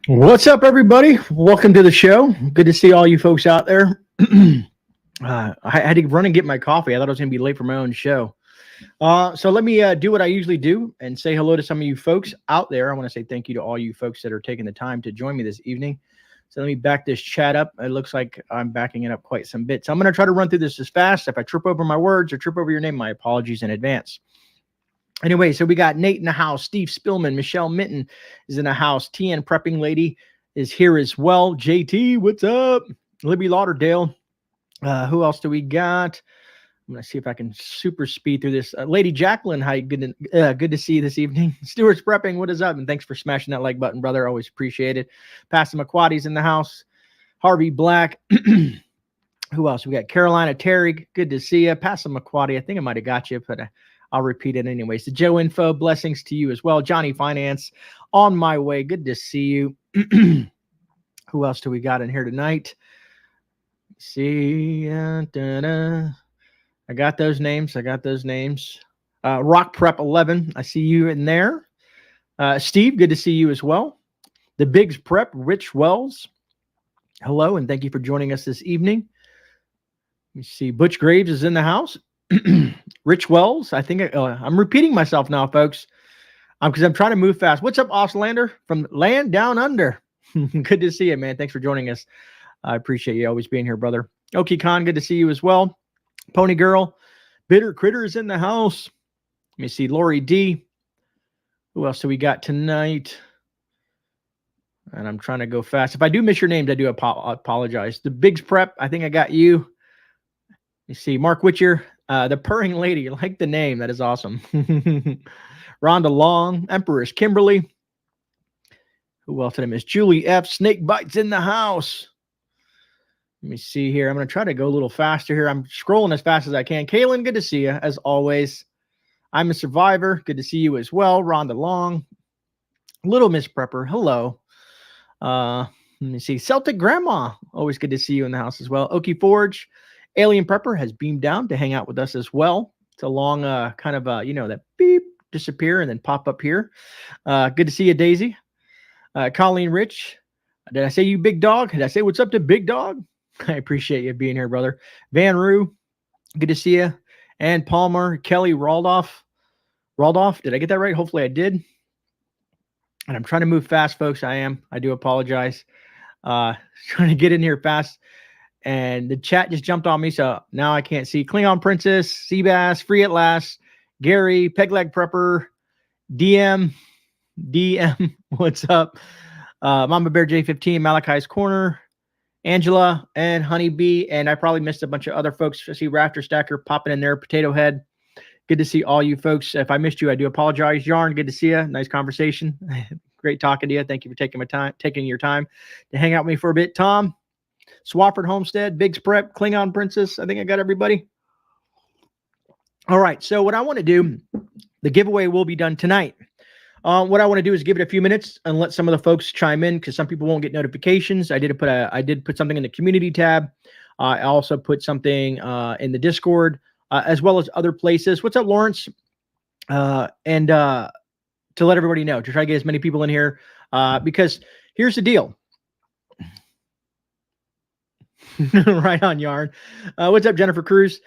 What's up, everybody? Welcome to the show. Good to see all you folks out there. I had to run and get my coffee. I thought I was going to be late for my own show. So let me do what I usually do and say hello to some of you folks out there. I want to say thank you to all you folks that are taking the time to join me this evening. So let me back this chat up. It looks like I'm backing it up quite some bit. So I'm going to try to run through this as fast. If I trip over my words or trip over your name, my apologies in advance. Anyway, so we got Nate in the house, Steve Spillman, Michelle Minton is in the house, TN Prepping Lady is here as well. JT, what's up? Libby Lauderdale. Who else do we got? I'm going to see if I can super speed through this. Lady Jacqueline, hi, good to see you this evening. Stewart's Prepping, what is up? And thanks for smashing that like button, brother. Always appreciate it. Pastor McQuaddy's in the house. Harvey Black. Who else? We got Carolina Terry. Good to see you. Pastor McQuaddy, I think I might have got you, but I'll repeat it anyways. The Joe Info, blessings to you as well. Johnny Finance, on my way. Good to see you. Who else do we got in here tonight? See, I got those names. Rock Prep 11, I see you in there. Steve, good to see you as well. The Biggs Prep, Rich Wells. Hello, and thank you for joining us this evening. You see, Butch Graves is in the house. Rich Wells, I think I'm repeating myself now, folks, because I'm trying to move fast. What's up, Auslander from Land Down Under? Good to see you, man. Thanks for joining us. I appreciate you always being here, brother. Okie Khan, good to see you as well. Pony Girl, Bitter Critter is in the house. Let me see, Lori D. Who else do we got tonight? And I'm trying to go fast. If I do miss your names, I do apologize. The Biggs Prep, I think I got you. You see, Mark Witcher. The Purring Lady, you like the name. That is awesome. Rhonda Long, Empress Kimberly. Who else did I miss? Julie F. Snake Bites in the house. Let me see here. I'm going to try to go a little faster here. I'm scrolling as fast as I can. Kaylin, good to see you, as always. I'm a survivor. Good to see you as well. Rhonda Long. Little Miss Prepper, hello. Let me see. Celtic Grandma, always good to see you in the house as well. Okie Forge. Alien Prepper has beamed down to hang out with us as well. It's a long kind of, that beep, disappear and then pop up here. Good to see you, Daisy. Colleen Rich. Did I say you big dog? Did I say what's up to big dog? I appreciate you being here, brother. Van Roo. Good to see you. And Palmer. Kelly Raldolph. Did I get that right? Hopefully I did. And I'm trying to move fast, folks. I do apologize. Trying to get in here fast. And the chat just jumped on me, so now I can't see. Klingon Princess, Seabass, Free at Last, Gary, Pegleg Prepper, DM, what's up? Mama Bear J15, Malachi's Corner, Angela, and Honeybee. And I probably missed a bunch of other folks. I see Rafter Stacker popping in there, Potato Head. Good to see all you folks. If I missed you, I do apologize. Yarn, good to see you. Nice conversation. Great talking to you. Thank you for taking your time to hang out with me for a bit. Tom. Swafford Homestead, Biggs Prep, Klingon Princess. I think I got everybody. All right. So what I want to do, the giveaway will be done tonight. What I want to do is give it a few minutes and let some of the folks chime in because some people won't get notifications. I did put something in the community tab. I also put something in the Discord as well as other places. What's up, Lawrence? And to let everybody know, to try to get as many people in here because here's the deal. Right on, Yarn. What's up, Jennifer Cruz?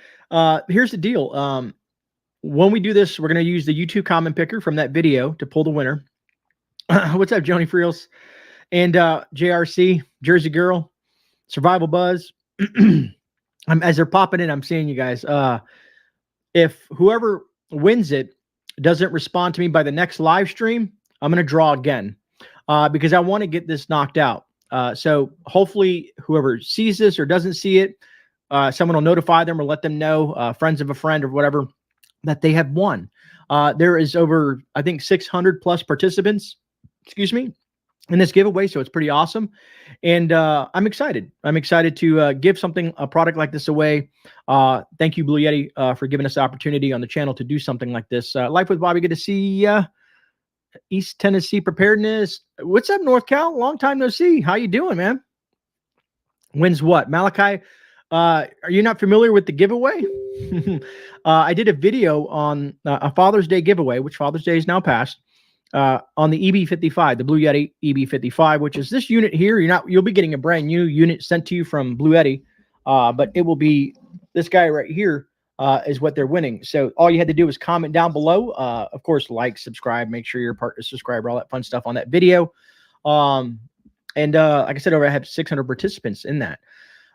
Here's the deal. When we do this, we're going to use the YouTube comment picker from that video to pull the winner. What's up, Joni Friels? And JRC, Jersey Girl, Survival Buzz. As they're popping in, I'm seeing you guys. If whoever wins it doesn't respond to me by the next live stream, I'm going to draw again because I want to get this knocked out. So hopefully whoever sees this or doesn't see it, someone will notify them or let them know, friends of a friend or whatever, that they have won. There is over, I think, 600 plus participants, in this giveaway. So it's pretty awesome. And I'm excited. I'm excited to give a product like this away. Thank you, Blue Yeti, for giving us the opportunity on the channel to do something like this. Life with Bobby, good to see ya. East Tennessee Preparedness. What's up, North Cal? Long time no see. How you doing, man? Wins what? Malachi, are you not familiar with the giveaway? I did a video on a Father's Day giveaway, which Father's Day is now past. on the EB55, the Blue Yeti EB55, which is this unit here. You'll be getting a brand new unit sent to you from Blue Yeti, but it will be this guy right here is what they're winning. So all you had to do is comment down below. Of course, like, subscribe, make sure you're a partner, subscriber, all that fun stuff on that video. And like I said, I have 600 participants in that.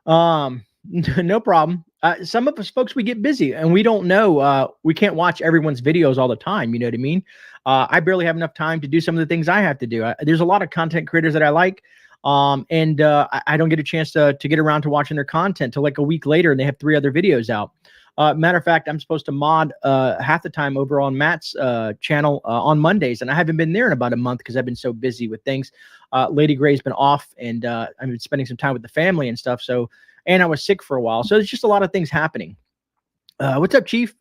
No problem. Some of us folks, we get busy and we don't know, we can't watch everyone's videos all the time. You know what I mean? I barely have enough time to do some of the things I have to do. There's a lot of content creators that I like. And I don't get a chance to get around to watching their content till like a week later, and they have 3 other videos out. Matter of fact, I'm supposed to mod half the time over on Matt's channel on Mondays, and I haven't been there in about a month because I've been so busy with things. Lady Gray's been off, and I've been spending some time with the family and stuff. So, and I was sick for a while, so there's just a lot of things happening. What's up, Chief?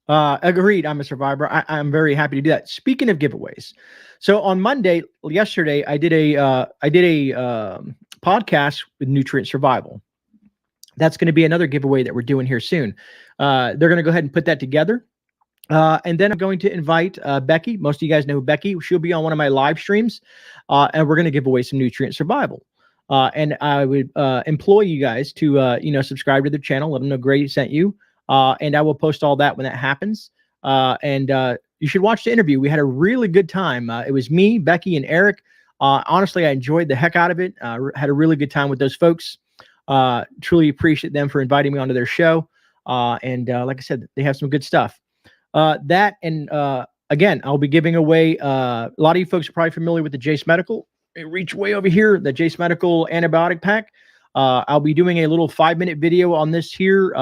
Agreed. I'm a survivor. I'm very happy to do that. Speaking of giveaways, so on yesterday, I did a podcast with Nutrient Survival. That's going to be another giveaway that we're doing here soon. They're going to go ahead and put that together. And then I'm going to invite Becky. Most of you guys know Becky. She'll be on one of my live streams, and we're going to give away some Nutrient Survival. And I would employ you guys to subscribe to the channel, let them know Gray sent you, and I will post all that when that happens. And you should watch the interview. We had a really good time. It was me, Becky, and Eric. Honestly, I enjoyed the heck out of it. Had a really good time with those folks. Truly appreciate them for inviting me onto their show. And like I said, they have some good stuff. That and again, I'll be giving away. A lot of you folks are probably familiar with the Jace Medical. Reach way over here, the Jace Medical antibiotic pack. I'll be doing a little 5-minute video on this here,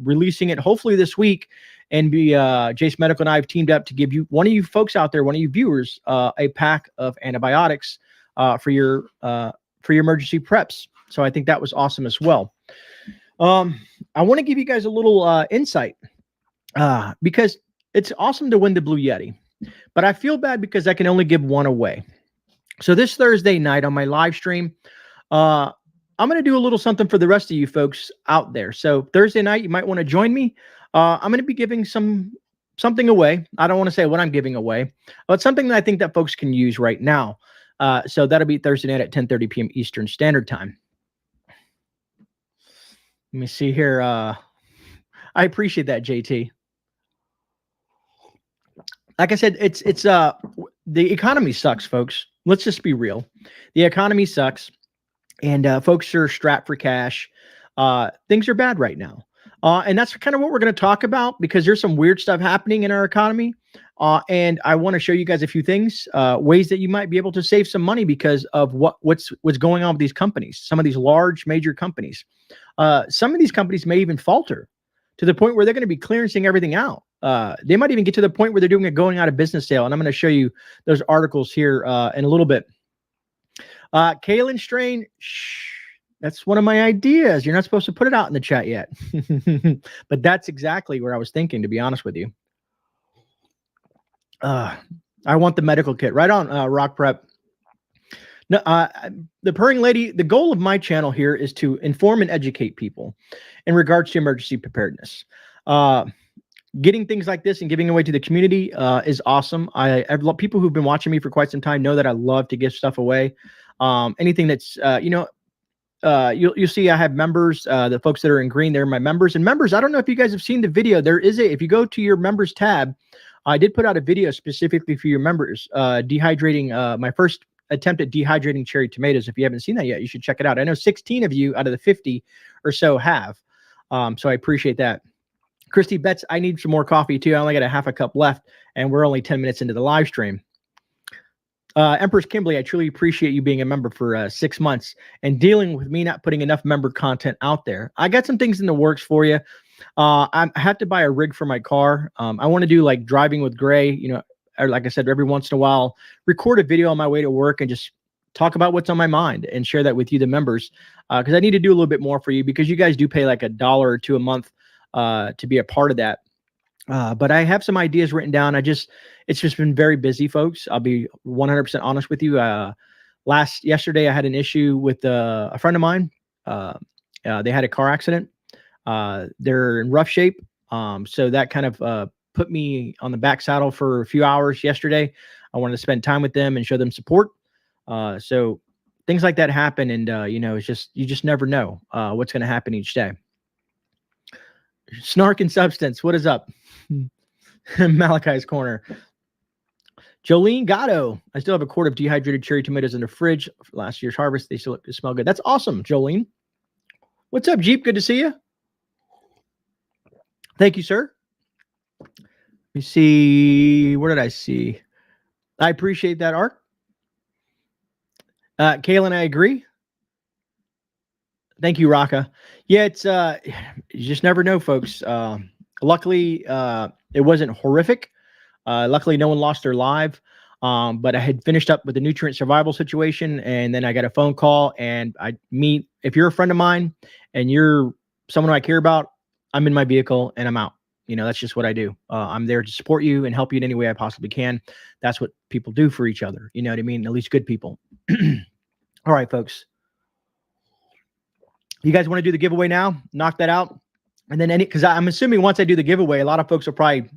releasing it hopefully this week. And Jace Medical and I have teamed up to give you, one of you folks out there, one of you viewers, a pack of antibiotics for your emergency preps. So I think that was awesome as well. I want to give you guys a little insight because it's awesome to win the Blue Yeti, but I feel bad because I can only give one away. So this Thursday night on my live stream, I'm going to do a little something for the rest of you folks out there. So Thursday night, you might want to join me. I'm going to be giving something away. I don't want to say what I'm giving away, but something that I think that folks can use right now. So that'll be Thursday night at 10:30 p.m. Eastern Standard Time. Let me see here. I appreciate that, JT. Like I said, it's the economy sucks, folks. Let's just be real. The economy sucks, and folks are strapped for cash. Things are bad right now. And that's kind of what we're going to talk about because there's some weird stuff happening in our economy. And I want to show you guys a few things, ways that you might be able to save some money because of what's going on with these companies, some of these large major companies. Some of these companies may even falter to the point where they're going to be clearancing everything out. They might even get to the point where they're doing a going out of business sale. And I'm going to show you those articles here in a little bit. Kalen Strain, shh, that's one of my ideas. You're not supposed to put it out in the chat yet. But that's exactly where I was thinking, to be honest with you. I want the medical kit. Right on, Rock Prep. No, the Purring Lady, the goal of my channel here is to inform and educate people in regards to emergency preparedness. Getting things like this and giving away to the community is awesome. I've people who've been watching me for quite some time know that I love to give stuff away. Anything that's, you'll see I have members, the folks that are in green, they're my members. And members, I don't know if you guys have seen the video. If you go to your members tab, I did put out a video specifically for your members, dehydrating, my first attempt at dehydrating cherry tomatoes. If you haven't seen that yet, you should check it out. I know 16 of you out of the 50 or so have. So I appreciate that. Christy Betts, I need some more coffee too. I only got a half a cup left and we're only 10 minutes into the live stream. Empress Kimberly, I truly appreciate you being a member for 6 months and dealing with me not putting enough member content out there. I got some things in the works for you. I have to buy a rig for my car. I want to do like driving with Gray, or like I said, every once in a while, record a video on my way to work and just talk about what's on my mind and share that with you, the members, because I need to do a little bit more for you because you guys do pay like $1 or $2 a month to be a part of that. But I have some ideas written down. It's just been very busy, folks. I'll be 100% honest with you. Yesterday I had an issue with a friend of mine. They had a car accident. They're in rough shape. So that kind of put me on the back saddle for a few hours yesterday. I wanted to spend time with them and show them support. So things like that happen. And, it's just, you just never know what's going to happen each day. Snark and Substance, what is up? Malachi's Corner. Jolene Gatto, I still have a quart of dehydrated cherry tomatoes in the fridge for last year's harvest. They still smell good. That's awesome, Jolene. What's up, Jeep? Good to see you. Thank you, sir. Let me see. What did I see? I appreciate that, Art. Kaylin, I agree. Thank you, Raka. Yeah, it's you just never know, folks. Luckily, it wasn't horrific. Luckily, no one lost their life. But I had finished up with the nutrient survival situation, and then I got a phone call. And if you're a friend of mine and you're someone I care about, I'm in my vehicle and I'm out. That's just what I do. I'm there to support you and help you in any way I possibly can. That's what people do for each other. You know what I mean? At least good people. All right, folks. You guys want to do the giveaway now? Knock that out. And then because I'm assuming once I do the giveaway, a lot of folks will probably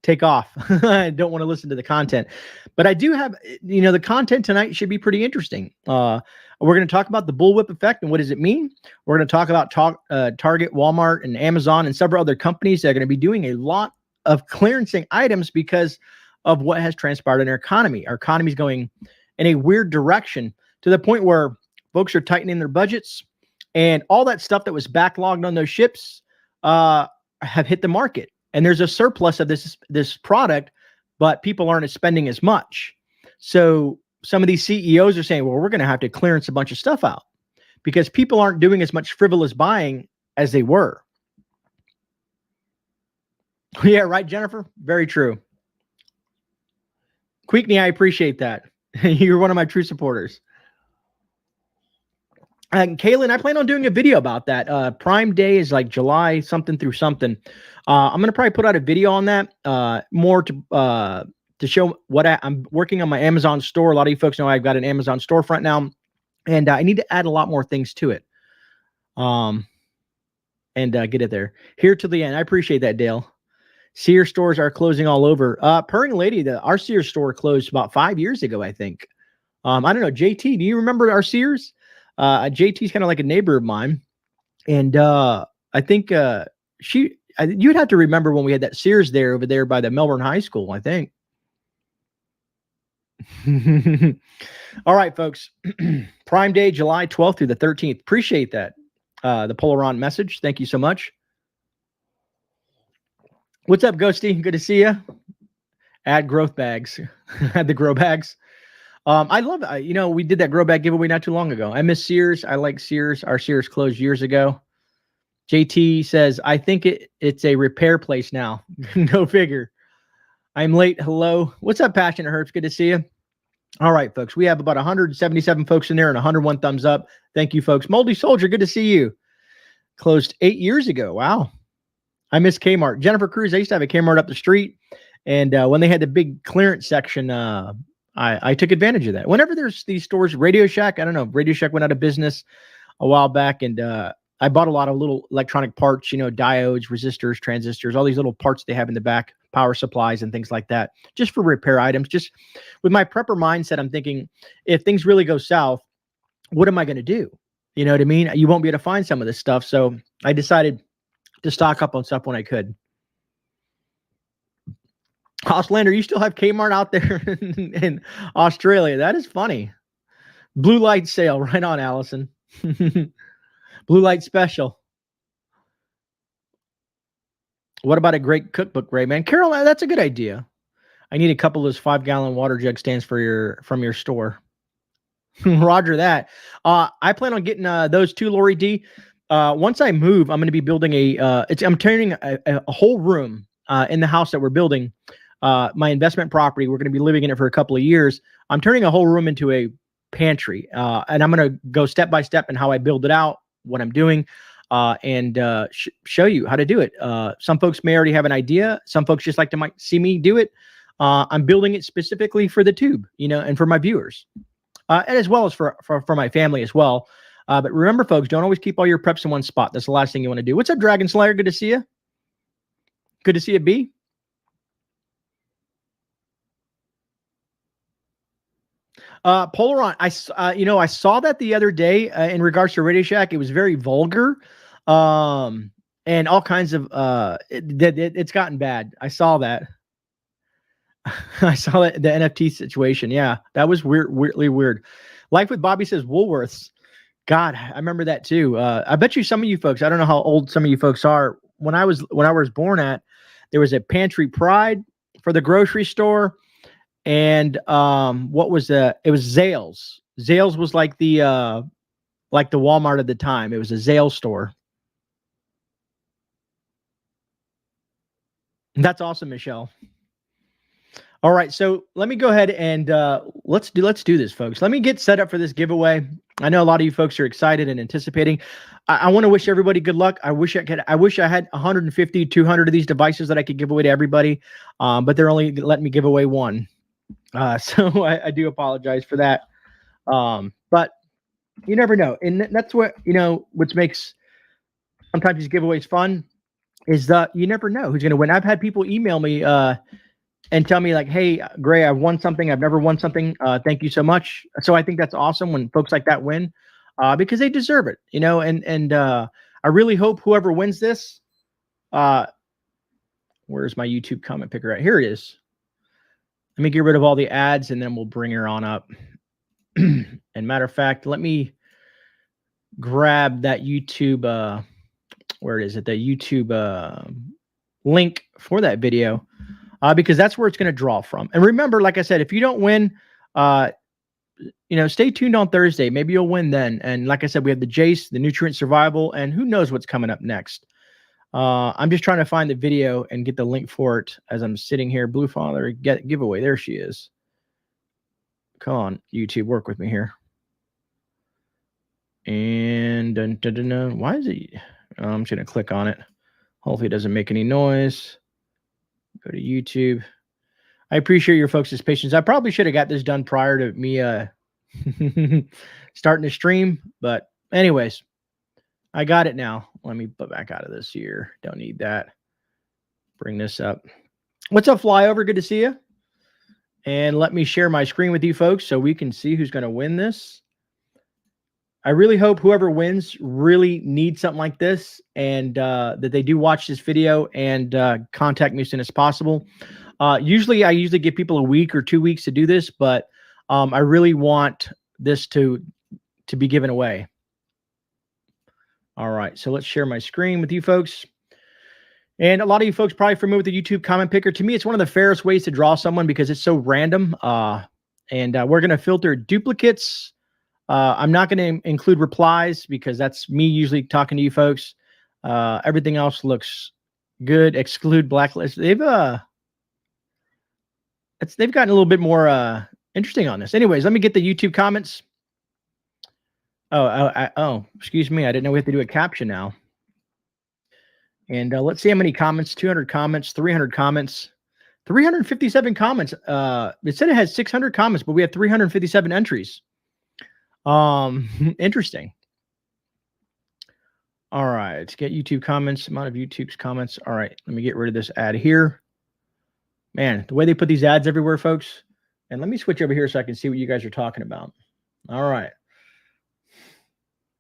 take off. I don't want to listen to the content. But I do have, the content tonight should be pretty interesting. We're going to talk about the bullwhip effect and what does it mean. We're going to talk about Target, Walmart, and Amazon and several other companies that are going to be doing a lot of clearancing items because of what has transpired in our economy. Our economy is going in a weird direction to the point where folks are tightening their budgets and all that stuff that was backlogged on those ships have hit the market. And there's a surplus of this product, but people aren't spending as much. So some of these CEOs are saying, well, we're going to have to clearance a bunch of stuff out because people aren't doing as much frivolous buying as they were. Yeah, right, Jennifer? Very true. Queekney, I appreciate that. You're one of my true supporters. And Kaylin, I plan on doing a video about that. Prime Day is like July something through something. I'm going to probably put out a video on that more to show what I'm working on my Amazon store. A lot of you folks know I've got an Amazon storefront now, and I need to add a lot more things to it and get it there. Here to the end. I appreciate that, Dale. Sears stores are closing all over. Purring Lady, our Sears store closed about 5 years ago, I think. I don't know. JT, do you remember our Sears? JT's kind of like a neighbor of mine. And I think you'd have to remember when we had that Sears over there by the Melbourne High School, I think. All right, folks. Prime Day, July 12th through the 13th. Appreciate that. The Polaron message. Thank you so much. What's up, Ghosty? Good to see you. Add growth bags. Add the grow bags. I love it. We did that grow bag giveaway not too long ago. I miss Sears. I like Sears. Our Sears closed years ago. JT says, I think it's a repair place now. Go figure. I'm late. Hello. What's up, Passionate Herbs? Good to see you. All right, folks. We have about 177 folks in there and 101 thumbs up. Thank you, folks. Moldy Soldier, good to see you. Closed 8 years ago. Wow. I miss Kmart. Jennifer Cruz, I used to have a Kmart up the street. And when they had the big clearance section, I took advantage of that. Whenever there's these stores, Radio Shack, I don't know, Radio Shack went out of business a while back, and I bought a lot of little electronic parts, diodes, resistors, transistors, all these little parts they have in the back, power supplies and things like that, just for repair items. Just with my prepper mindset, I'm thinking, if things really go south, what am I going to do? You know what I mean? You won't be able to find some of this stuff. So I decided to stock up on stuff when I could. Hoslander, you still have Kmart out there in Australia. That is funny. Blue light sale. Right on, Allison. Blue light special. What about a great cookbook, GreyMan? Carol, that's a good idea. I need a couple of those 5-gallon water jug stands from your store. Roger that. I plan on getting those too, Lori D. Once I move, I'm going to be building I'm turning a whole room in the house that we're building. My investment property, we're going to be living in it for a couple of years. I'm turning a whole room into a pantry, and I'm going to go step by step in how I build it out, what I'm doing, and show you how to do it. Some folks may already have an idea. Some folks just like to might see me do it. I'm building it specifically for the tube, and for my viewers, and as well as for my family as well. But remember, folks, don't always keep all your preps in one spot. That's the last thing you want to do. What's up, Dragon Slayer? Good to see you. Good to see you, B. Polaron, I saw that the other day in regards to Radio Shack. It was very vulgar, and all kinds of it's gotten bad. I saw that. I saw that the NFT situation. Yeah, that was weirdly weird. Life with Bobby says Woolworths. God, I remember that too. I bet you some of you folks, I don't know how old some of you folks are. When I was born there was a Pantry Pride for the grocery store. And what was it was Zales. Zales was like the Walmart at the time. It was a Zales store. That's awesome, Michelle. All right, so let me go ahead and let's do this, folks. Let me get set up for this giveaway. I know a lot of you folks are excited and anticipating. I want to wish everybody good luck. I wish I had 150, 200 of these devices that I could give away to everybody, but they're only letting me give away one. So I do apologize for that. But you never know. And that's what, which makes sometimes these giveaways fun is that you never know who's going to win. I've had people email me and tell me like, hey, Grey, I've won something. I've never won something. Thank you so much. So I think that's awesome when folks like that win because they deserve it, and I really hope whoever wins this, where's my YouTube comment picker at? Here it is. Let me get rid of all the ads and then we'll bring her on up. And matter of fact, let me grab that YouTube, where is it? The YouTube link for that video because that's where it's going to draw from. And remember, like I said, if you don't win, stay tuned on Thursday. Maybe you'll win then. And like I said, we have the Jace, the Nutrient Survival, and who knows what's coming up next. I'm just trying to find the video and get the link for it as I'm sitting here. Blue Father giveaway. There she is. Come on, YouTube, work with me here. And why is it? I'm just going to click on it. Hopefully it doesn't make any noise. Go to YouTube. I appreciate your folks' patience. I probably should have got this done prior to me starting the stream. But anyways, I got it now. Let me put back out of this here. Don't need that. Bring this up. What's up, Flyover? Good to see you. And let me share my screen with you folks so we can see who's going to win this. I really hope whoever wins really needs something like this and that they do watch this video and contact me as soon as possible. Usually I give people a week or 2 weeks to do this, but I really want this to be given away. All right, so let's share my screen with you folks. And a lot of you folks probably familiar with the YouTube comment picker. To me, it's one of the fairest ways to draw someone because it's so random. And we're going to filter duplicates. I'm not going to include replies because that's me usually talking to you folks. Everything else looks good. Exclude blacklist. They've gotten a little bit more interesting on this. Anyways, let me get the YouTube comments. Oh, excuse me. I didn't know we have to do a caption now. And let's see how many comments. 200 comments, 300 comments, 357 comments. It said it has 600 comments, but we have 357 entries. Interesting. All right, let's get YouTube comments. Amount of YouTube's comments. All right, let me get rid of this ad here. Man, the way they put these ads everywhere, folks. And let me switch over here so I can see what you guys are talking about. All right.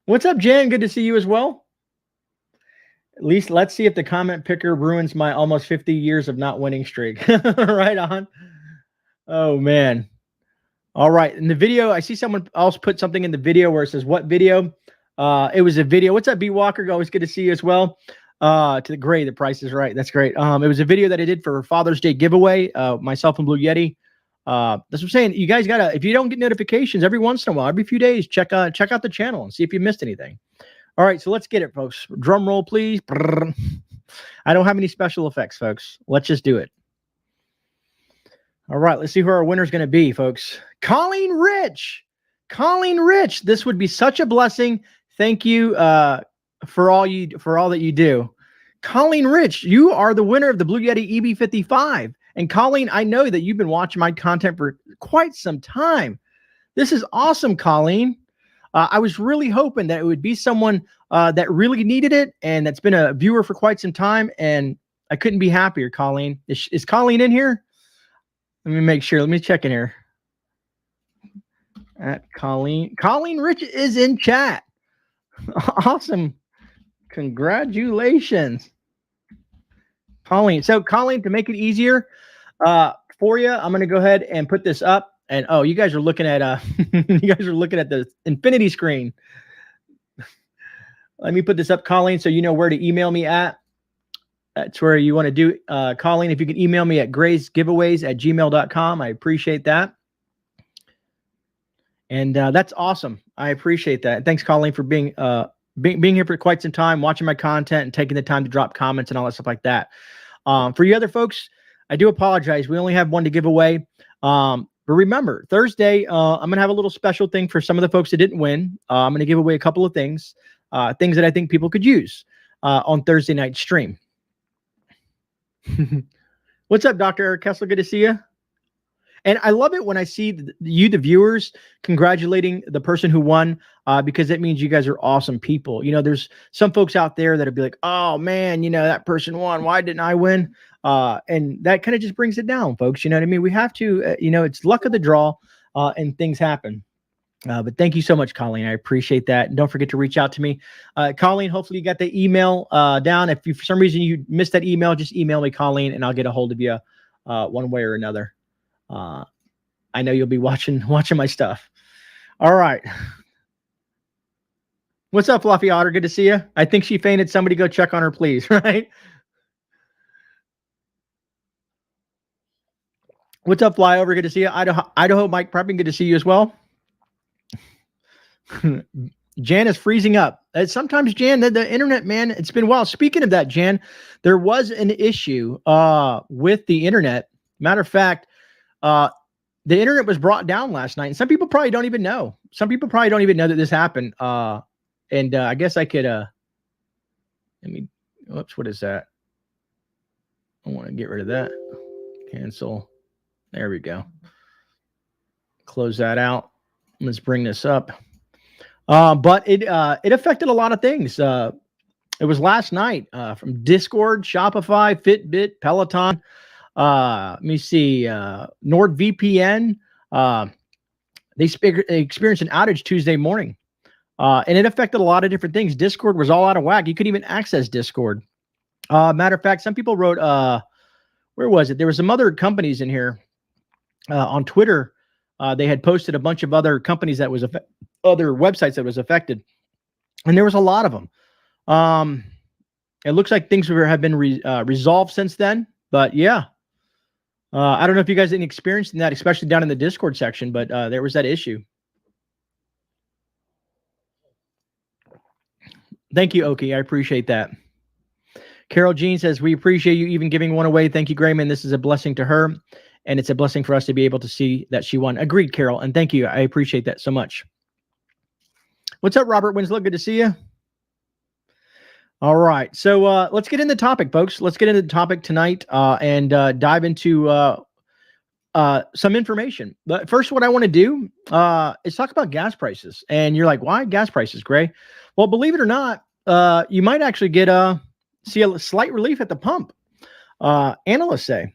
What's up, Jen? Good to see you as well. At least let's see if the comment picker ruins my almost 50 years of not winning streak. Right on. Oh, man. All right. In the video, I see someone else put something in the video where it says, what video? It was a video. What's up, B Walker? Always good to see you as well. To the Grey, the price is right. That's great. It was a video that I did for Father's Day giveaway. Myself and Blue Yeti. That's what I'm saying. You guys gotta, if you don't get notifications every once in a while, every few days, check out the channel and see if you missed anything. All right, so let's get it, folks. Drum roll, please. I don't have any special effects, folks. Let's just do it. All right, let's see who our winner is going to be, folks. Colleen Rich. Colleen Rich. This would be such a blessing. Thank you for all that you do. Colleen Rich, you are the winner of the Blue Yeti EB55. And Colleen, I know that you've been watching my content for quite some time. This is awesome, Colleen. I was really hoping that it would be someone that really needed it and that's been a viewer for quite some time. And I couldn't be happier, Colleen. Is Colleen in here? Let me make sure. Let me check in here. at Colleen. Colleen Rich is in chat. Awesome. Congratulations, Colleen. So, Colleen, to make it easier for you, I'm going to go ahead and put this up. And oh, you guys are looking at you guys are looking at the infinity screen. Let me put this up, Colleen, so you know where to email me at. That's where you want to do, Colleen. If you can email me at graysgiveaways@gmail.com, I appreciate that. And that's awesome. I appreciate that. Thanks, Colleen, for being here for quite some time, watching my content and taking the time to drop comments and all that stuff like that. For you other folks, I do apologize. We only have one to give away. But remember, Thursday, I'm going to have a little special thing for some of the folks that didn't win. I'm going to give away a couple of things that I think people could use on Thursday night stream. What's up, Dr. Eric Kessler? Good to see you. And I love it when I see the viewers, congratulating the person who won, because it means you guys are awesome people. You know, there's some folks out there that'll be like, oh man, you know, that person won. Why didn't I win? And that kind of just brings it down, folks. You know what I mean? We have to, you know, it's luck of the draw, and things happen. But thank you so much, Colleen. I appreciate that. And don't forget to reach out to me. Colleen, hopefully you got the email down. If you, for some reason you missed that email, just email me, Colleen, and I'll get a hold of you one way or another. I know you'll be watching my stuff. All right. What's up, Fluffy Otter? Good to see you. I think she fainted. Somebody go check on her, please. Right? What's up, Flyover? Good to see you. Idaho Mike Prepping. Good to see you as well. Jan is freezing up. Sometimes, Jan, the internet, man, it's been a while. Speaking of that, Jan, there was an issue with the internet. Matter of fact, the internet was brought down last night, and some people probably don't even know. Some people probably don't even know that this happened. And I guess I could, let me, whoops, what is that? I want to get rid of that. Cancel. There we go. Close that out. Let's bring this up. But it affected a lot of things. It was last night from Discord, Shopify, Fitbit, Peloton. Let me see. NordVPN. They experienced an outage Tuesday morning. And it affected a lot of different things. Discord was all out of whack. You couldn't even access Discord. Matter of fact, some people wrote, where was it? There was some other companies in here on Twitter. They had posted a bunch of other companies that was other websites that was affected, and there was a lot of them. It looks like things have been resolved since then, but yeah, I don't know if you guys didn't experience that, especially down in the Discord section, but there was that issue. Thank you, Oki. I appreciate that. Carol Jean says, we appreciate you even giving one away. Thank you, GreyMan. This is a blessing to her, and it's a blessing for us to be able to see that she won. Agreed, Carol, and thank you. I appreciate that so much. What's up, Robert Winslow? Good to see you. All right, so let's get into the topic, folks. Let's get into the topic tonight and dive into some information. But first, what I want to do is talk about gas prices. And you're like, why gas prices, Grey? Well, believe it or not, you might actually see a slight relief at the pump, analysts say.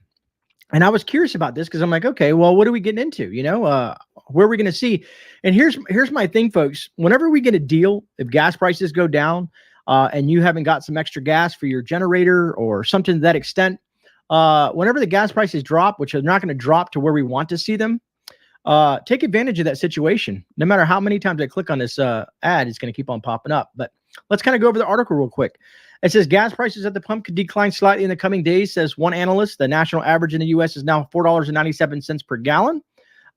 And I was curious about this because I'm like, okay, well, what are we getting into? You know, where are we going to see? And here's my thing, folks. Whenever we get a deal, if gas prices go down and you haven't got some extra gas for your generator or something to that extent, whenever the gas prices drop, which are not going to drop to where we want to see them, take advantage of that situation. No matter how many times I click on this ad, it's going to keep on popping up. But let's kind of go over the article real quick. It says gas prices at the pump could decline slightly in the coming days, says one analyst. The national average in the U.S. is now $4.97 per gallon.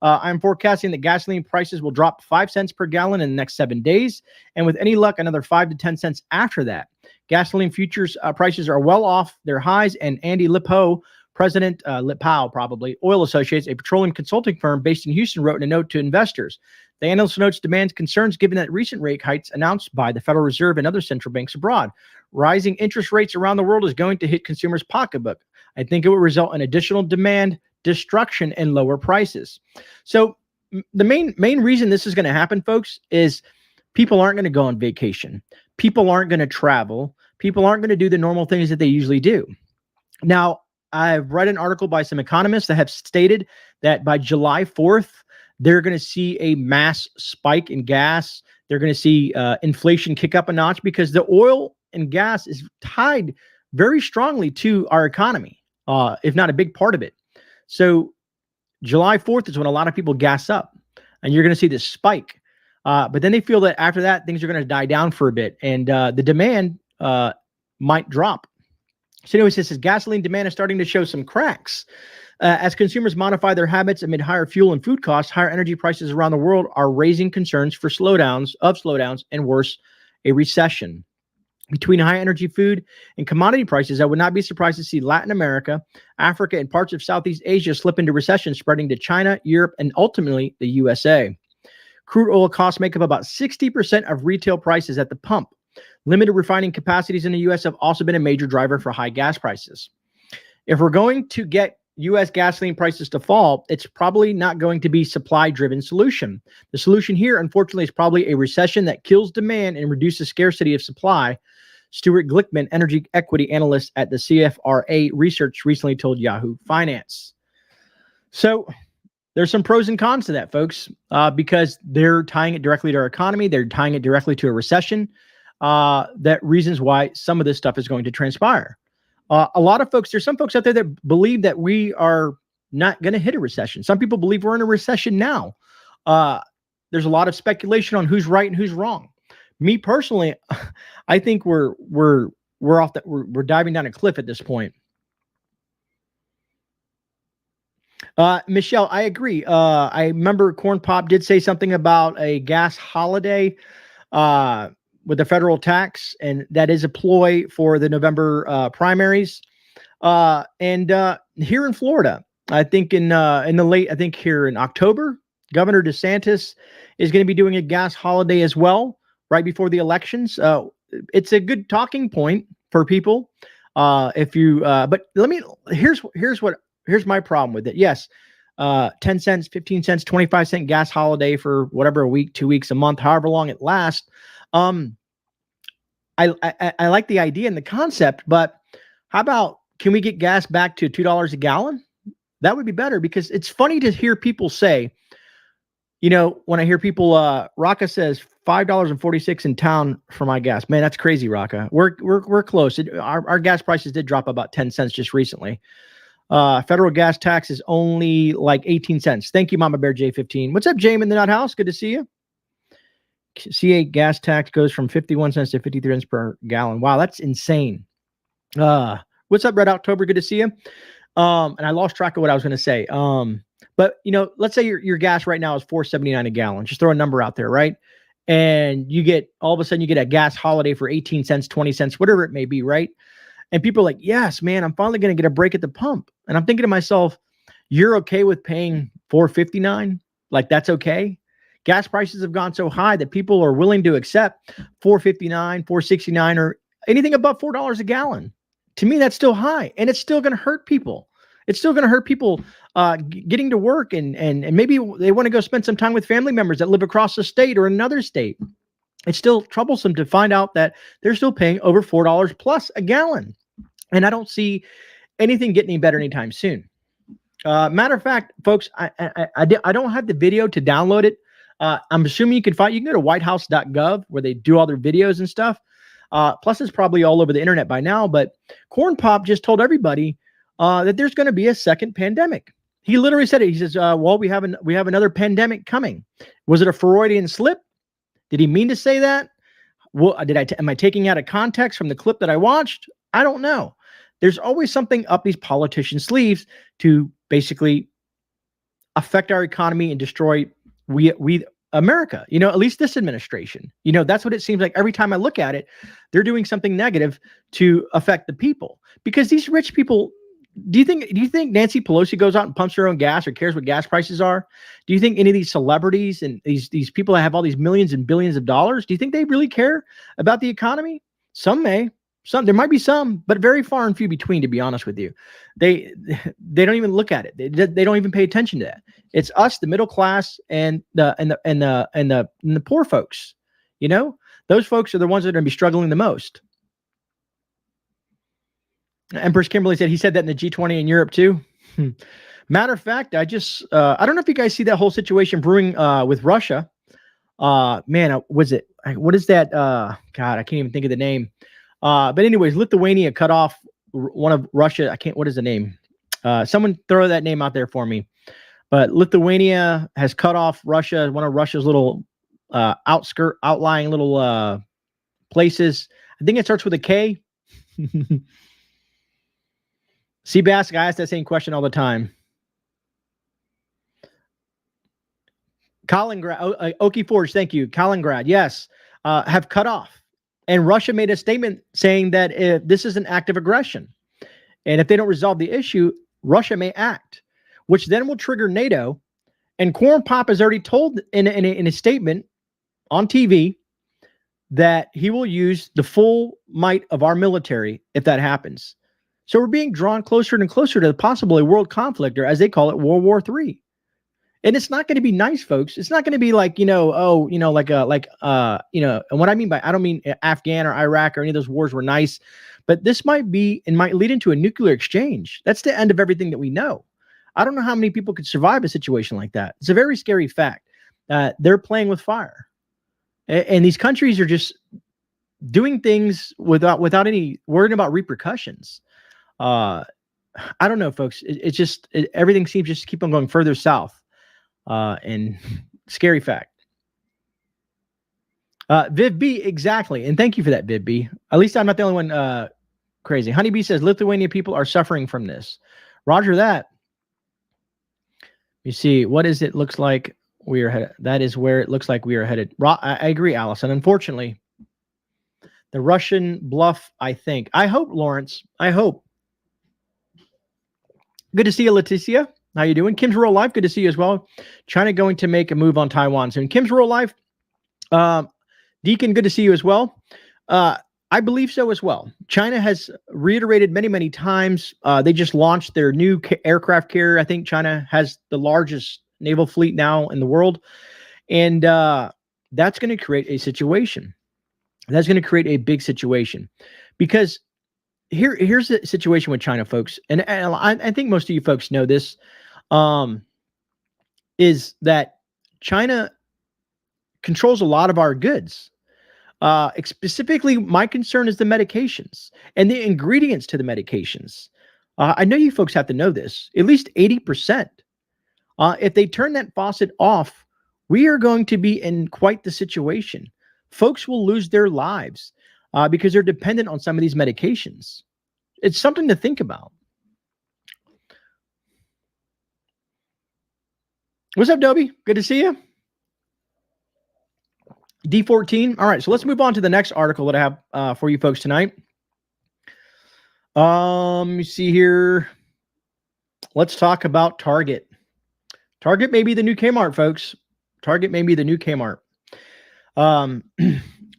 I'm forecasting that gasoline prices will drop 5 cents per gallon in the next 7 days, and with any luck, another 5 to 10 cents after that. Gasoline futures prices are well off their highs, and Andy Lipow, president, Lipow probably, Oil Associates, a petroleum consulting firm based in Houston, wrote in a note to investors. The analyst notes demands concerns given that recent rate hikes announced by the Federal Reserve and other central banks abroad. Rising interest rates around the world is going to hit consumers' pocketbook. I think it will result in additional demand destruction and lower prices. So the main reason this is going to happen, folks, is people aren't going to go on vacation. People aren't going to travel. People aren't going to do the normal things that they usually do. Now, I've read an article by some economists that have stated that by July 4th, they're going to see a mass spike in gas. They're going to see inflation kick up a notch because the oil and gas is tied very strongly to our economy, if not a big part of it. So July 4th is when a lot of people gas up, and you're going to see this spike. But then they feel that after that, things are going to die down for a bit, and the demand might drop. So anyways, this is gasoline demand is starting to show some cracks. As consumers modify their habits amid higher fuel and food costs, higher energy prices around the world are raising concerns for slowdowns, and worse, a recession. Between high energy food and commodity prices, I would not be surprised to see Latin America, Africa, and parts of Southeast Asia slip into recession, spreading to China, Europe, and ultimately the USA. Crude oil costs make up about 60% of retail prices at the pump. Limited refining capacities in the U.S. have also been a major driver for high gas prices. If we're going to get U.S. gasoline prices to fall, it's probably not going to be supply-driven solution. The solution here, unfortunately, is probably a recession that kills demand and reduces scarcity of supply. Stuart Glickman, energy equity analyst at the CFRA Research, recently told Yahoo Finance. So there's some pros and cons to that, folks, because they're tying it directly to our economy. They're tying it directly to a recession. That reasons why some of this stuff is going to transpire. A lot of folks, there's some folks out there that believe that we are not going to hit a recession. Some people believe we're in a recession now. There's a lot of speculation on who's right and who's wrong. Me personally, I think we're diving down a cliff at this point. Michelle, I agree. I remember Corn Pop did say something about a gas holiday with the federal tax, and that is a ploy for the November primaries. And here in Florida, I think here in October, Governor DeSantis is going to be doing a gas holiday as well, right before the elections. It's a good talking point for people. But here's my problem with it. Yes. 10 cents, 15 cents, 25 cent gas holiday for whatever, a week, 2 weeks, a month, however long it lasts. I like the idea and the concept, but how about, can we get gas back to $2 a gallon? That would be better, because it's funny to hear people say, when I hear people, Raka says $5.46 in town for my gas. Man, that's crazy, Raka. We're close. Our gas prices did drop about 10 cents just recently. Federal gas tax is only like 18 cents. Thank you, Mama Bear J15. What's up, James in the Nut House? Good to see you. C8 gas tax goes from 51 cents to 53 cents per gallon. Wow, that's insane. What's up, Red October? Good to see you. And I lost track of what I was going to say. But let's say your gas right now is $4.79 a gallon. Just throw a number out there, right? And all of a sudden you get a gas holiday for 18 cents, 20 cents, whatever it may be, right? And people are like, yes, man, I'm finally going to get a break at the pump. And I'm thinking to myself, you're okay with paying $4.59? Like, that's okay? Gas prices have gone so high that people are willing to accept $4.59, $4.69, or anything above $4 a gallon. To me, that's still high, and it's still going to hurt people. It's still going to hurt people getting to work, and maybe they want to go spend some time with family members that live across the state or another state. It's still troublesome to find out that they're still paying over $4 plus a gallon. And I don't see anything getting any better anytime soon. Matter of fact, folks, I don't have the video to download it. I'm assuming you can go to whitehouse.gov where they do all their videos and stuff. Plus it's probably all over the internet by now, but Corn Pop just told everybody that there's going to be a second pandemic. He literally said it. He says, well, we have another pandemic coming. Was it a Freudian slip? Did he mean to say that? Well, am I taking out of context from the clip that I watched? I don't know. There's always something up these politicians' sleeves to basically affect our economy and destroy we America. At least this administration. That's what it seems like every time I look at it. They're doing something negative to affect the people, because these rich people. Do you think Nancy Pelosi goes out and pumps her own gas or cares what gas prices are? Do you think any of these celebrities and these people that have all these millions and billions of dollars, do you think they really care about the economy? Some may. There might be some, but very far and few between, to be honest with you. They don't even look at it. They don't even pay attention to that. It's us, the middle class, and the poor folks. Those folks are the ones that are going to be struggling the most. Empress Kimberly said he said that in the G20 in Europe too. Matter of fact, I don't know if you guys see that whole situation brewing with Russia. Man, was it, what is that? God, I can't even think of the name. But anyways, Lithuania cut off one of Russia. What is the name? Someone throw that name out there for me. But Lithuania has cut off Russia, one of Russia's little outlying little places. I think it starts with a K. Seabass, I ask that same question all the time. Kaliningrad, Okie Forge, thank you. Kaliningrad, yes, have cut off. And Russia made a statement saying that if this is an act of aggression, and if they don't resolve the issue, Russia may act, which then will trigger NATO. And Corn Pop has already told in a statement on TV that he will use the full might of our military if that happens. So we're being drawn closer and closer to possibly a world conflict, or as they call it, World War III. And it's not going to be nice, folks. It's not going to be like, and what I mean by, I don't mean Afghan or Iraq or any of those wars were nice, but this might be and might lead into a nuclear exchange. That's the end of everything that we know. I don't know how many people could survive a situation like that. It's a very scary fact. They're playing with fire. And these countries are just doing things without any worrying about repercussions. I don't know, folks. Everything seems just to keep on going further south. And scary fact. Viv B, exactly. And thank you for that, Viv B. At least I'm not the only one crazy. Honeybee says Lithuania people are suffering from this. Roger that. You see, what is it looks like we are headed? That is where it looks like we are headed. I agree, Allison. Unfortunately, the Russian bluff, I think. I hope, Lawrence. I hope. Good to see you, Leticia. How you doing? Kim's Rural Life, good to see you as well. China going to make a move on Taiwan soon. Kim's Rural Life, Deacon, good to see you as well. I believe so as well. China has reiterated many, many times. They just launched their new aircraft carrier. I think China has the largest naval fleet now in the world. And that's going to create a situation. That's going to create a big situation. Because here's the situation with China, folks. And I think most of you folks know this. Is that China controls a lot of our goods. Specifically, my concern is the medications and the ingredients to the medications. I know you folks have to know this, at least 80%. If they turn that faucet off, we are going to be in quite the situation. Folks will lose their lives because they're dependent on some of these medications. It's something to think about. What's up, Dobie? Good to see you. D14. All right, so let's move on to the next article that I have for you folks tonight. Let me see here. Let's talk about Target. Target may be the new Kmart, folks. Target may be the new Kmart.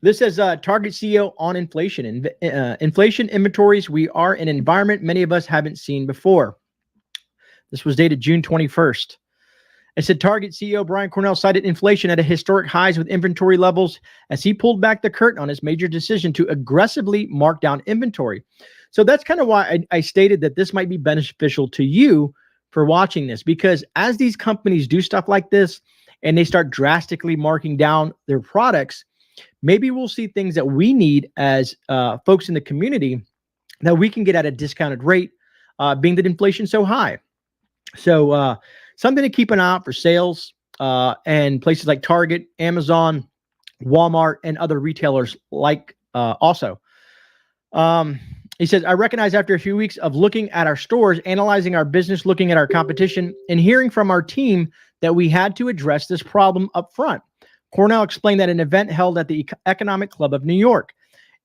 This says Target CEO on inflation. Inflation inventories. We are in an environment many of us haven't seen before. This was dated June 21st. It said Target CEO Brian Cornell cited inflation at a historic highs with inventory levels as he pulled back the curtain on his major decision to aggressively mark down inventory. So that's kind of why I stated that this might be beneficial to you for watching this, because as these companies do stuff like this and they start drastically marking down their products, maybe we'll see things that we need as folks in the community that we can get at a discounted rate, being that inflation's so high. So something to keep an eye out for sales and places like Target, Amazon, Walmart, and other retailers like also. He says, I recognize after a few weeks of looking at our stores, analyzing our business, looking at our competition, and hearing from our team that we had to address this problem up front. Cornell explained that an event held at the Economic Club of New York.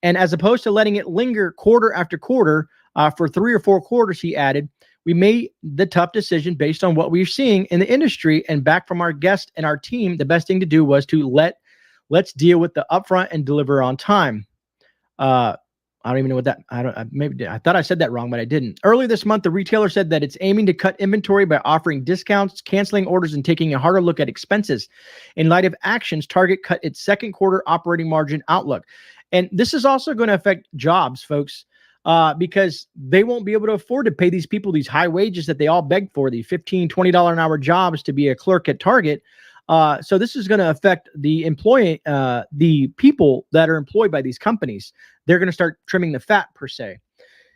And as opposed to letting it linger quarter after quarter for 3 or 4 quarters, he added, we made the tough decision based on what we're seeing in the industry and back from our guest and our team. The best thing to do was to let's deal with the upfront and deliver on time. I don't even know what that, I thought I said that wrong, but I didn't. Earlier this month, the retailer said that it's aiming to cut inventory by offering discounts, canceling orders, and taking a harder look at expenses. In light of actions, Target cut its second quarter operating margin outlook. And this is also going to affect jobs, folks. because they won't be able to afford to pay these people these high wages that they all beg for, the $15, $20 an hour jobs to be a clerk at Target. So this is going to affect the people that are employed by these companies. They're going to start trimming the fat, per se.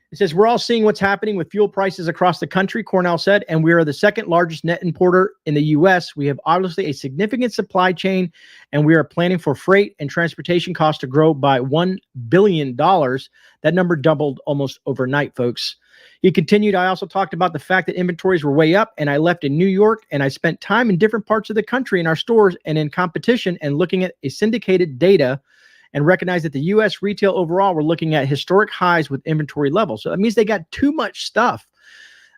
It says, we're all seeing what's happening with fuel prices across the country, Cornell said, and we are the second largest net importer in the U.S. We have obviously a significant supply chain, and we are planning for freight and transportation costs to grow by $1 billion. That number doubled almost overnight, folks. He continued, I also talked about the fact that inventories were way up, and I left in New York, and I spent time in different parts of the country in our stores and in competition and looking at a syndicated data and recognize that the U.S. retail overall, we're looking at historic highs with inventory levels. So that means they got too much stuff.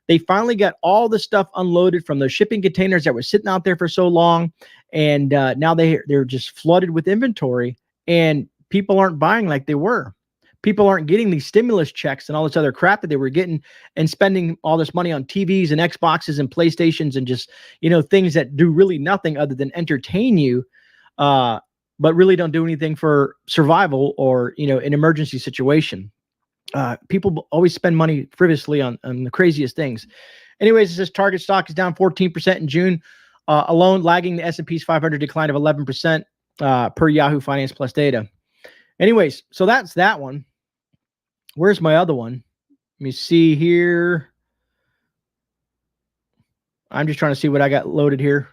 They finally got all the stuff unloaded from those shipping containers that were sitting out there for so long. And now they're just flooded with inventory, and people aren't buying like they were. People aren't getting these stimulus checks and all this other crap that they were getting and spending all this money on TVs and Xboxes and PlayStations and just, things that do really nothing other than entertain you. But really don't do anything for survival or, an emergency situation. People always spend money frivolously on the craziest things. Anyways, it says Target stock is down 14% in June alone, lagging the S&P's 500 decline of 11% per Yahoo Finance Plus data. Anyways, so that's that one. Where's my other one? Let me see here. I'm just trying to see what I got loaded here.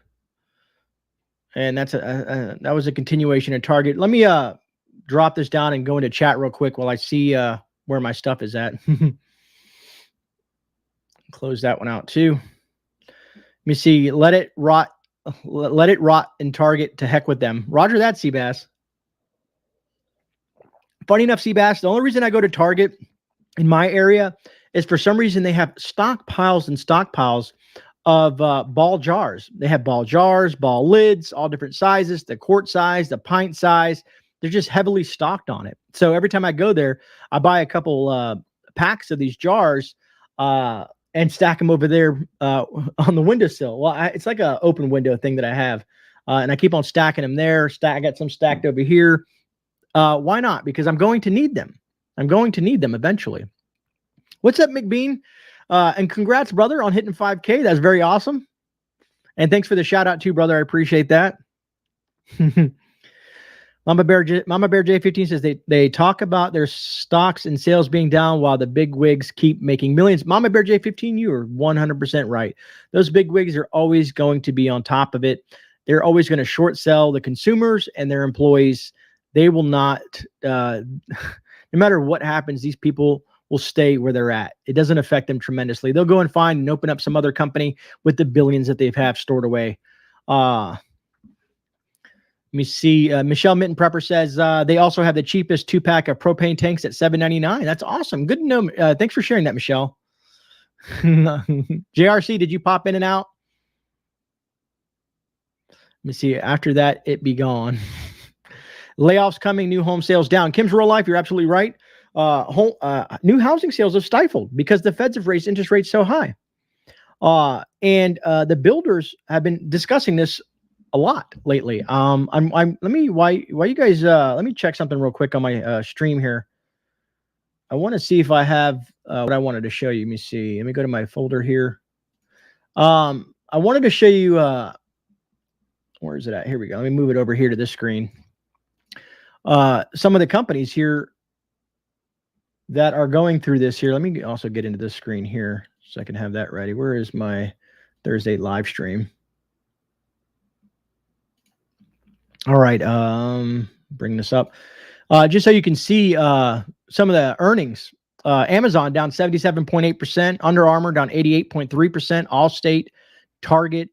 And that's that was a continuation of Target. Let me drop this down and go into chat real quick while I see where my stuff is at. Close that one out too. Let me see. Let it rot in Target. To heck with them. Roger that, Seabass. Funny enough, Seabass, the only reason I go to Target in my area is for some reason they have stockpiles and stockpiles of ball jars. They have ball jars, ball lids, all different sizes, the quart size, the pint size. They're just heavily stocked on it. So every time I go there, I buy a couple packs of these jars and stack them over there on the windowsill. Well, it's like an open window thing that I have. And I keep on stacking them there. I got some stacked over here. Why not? Because I'm going to need them. I'm going to need them eventually. What's up, McBean? And congrats, brother, on hitting 5K. That's very awesome. And thanks for the shout out too, brother. I appreciate that. Mama Bear J15 says they talk about their stocks and sales being down while the big wigs keep making millions. Mama Bear J15, you are 100% right. Those big wigs are always going to be on top of it. They're always going to short sell the consumers and their employees. They will not, no matter what happens, these people will stay where they're at. It doesn't affect them tremendously. They'll go and find and open up some other company with the billions that they have stored away. Let me see. Michelle Mitten Prepper says they also have the cheapest 2-pack of propane tanks at $7.99. That's awesome. Good to know. Thanks for sharing that, Michelle. JRC, did you pop in and out? Let me see. After that, it be gone. Layoffs coming, new home sales down. Kim's Real Life, you're absolutely right. New housing sales have stifled because the Feds have raised interest rates so high. And the builders have been discussing this a lot lately. Let me check something real quick on my stream here. I want to see if I have what I wanted to show you. Let me see. Let me go to my folder here. I wanted to show you where is it at? Here we go. Let me move it over here to this screen. Some of the companies here that are going through this here. Let me also get into this screen here so I can have that ready. Where is my Thursday live stream? All right. Bring this up. Just so you can see some of the earnings. Amazon down 77.8%, Under Armour down 88.3%, Allstate, Target,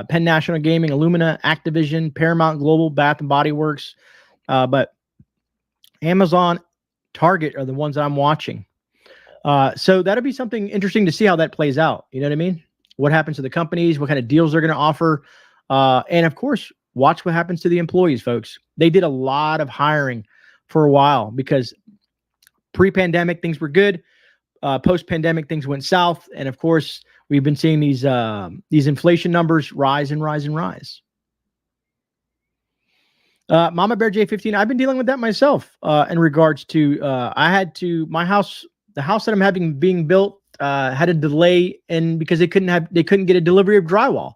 Penn National Gaming, Illumina, Activision, Paramount Global, Bath and Body Works. But Amazon, Target are the ones that I'm watching. So that'll be something interesting to see how that plays out. You know what I mean? What happens to the companies, what kind of deals they're going to offer. And of course, watch what happens to the employees, folks. They did a lot of hiring for a while because pre-pandemic things were good. Post-pandemic things went south. And of course, we've been seeing these inflation numbers rise and rise and rise. Mama Bear J15, I've been dealing with that myself in regards to, my house the house that I'm having being built had a delay, and because they couldn't get a delivery of drywall.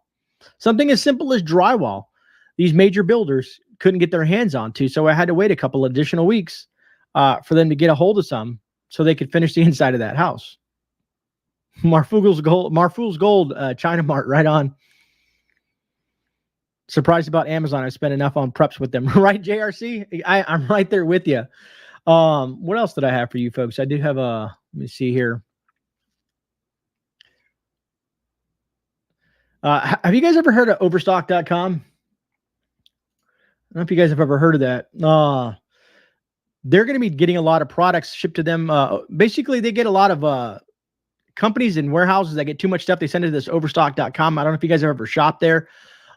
Something as simple as drywall, these major builders couldn't get their hands onto, so I had to wait a couple additional weeks for them to get a hold of some so they could finish the inside of that house. Marfool's Gold, China Mart, right on. Surprised about Amazon. I spent enough on preps with them. Right, JRC? I'm right there with you. What else did I have for you folks? I do have let me see here. Have you guys ever heard of overstock.com? I don't know if you guys have ever heard of that. They're going to be getting a lot of products shipped to them. Basically, they get a lot of companies and warehouses that get too much stuff. They send it to this overstock.com. I don't know if you guys have ever shopped there.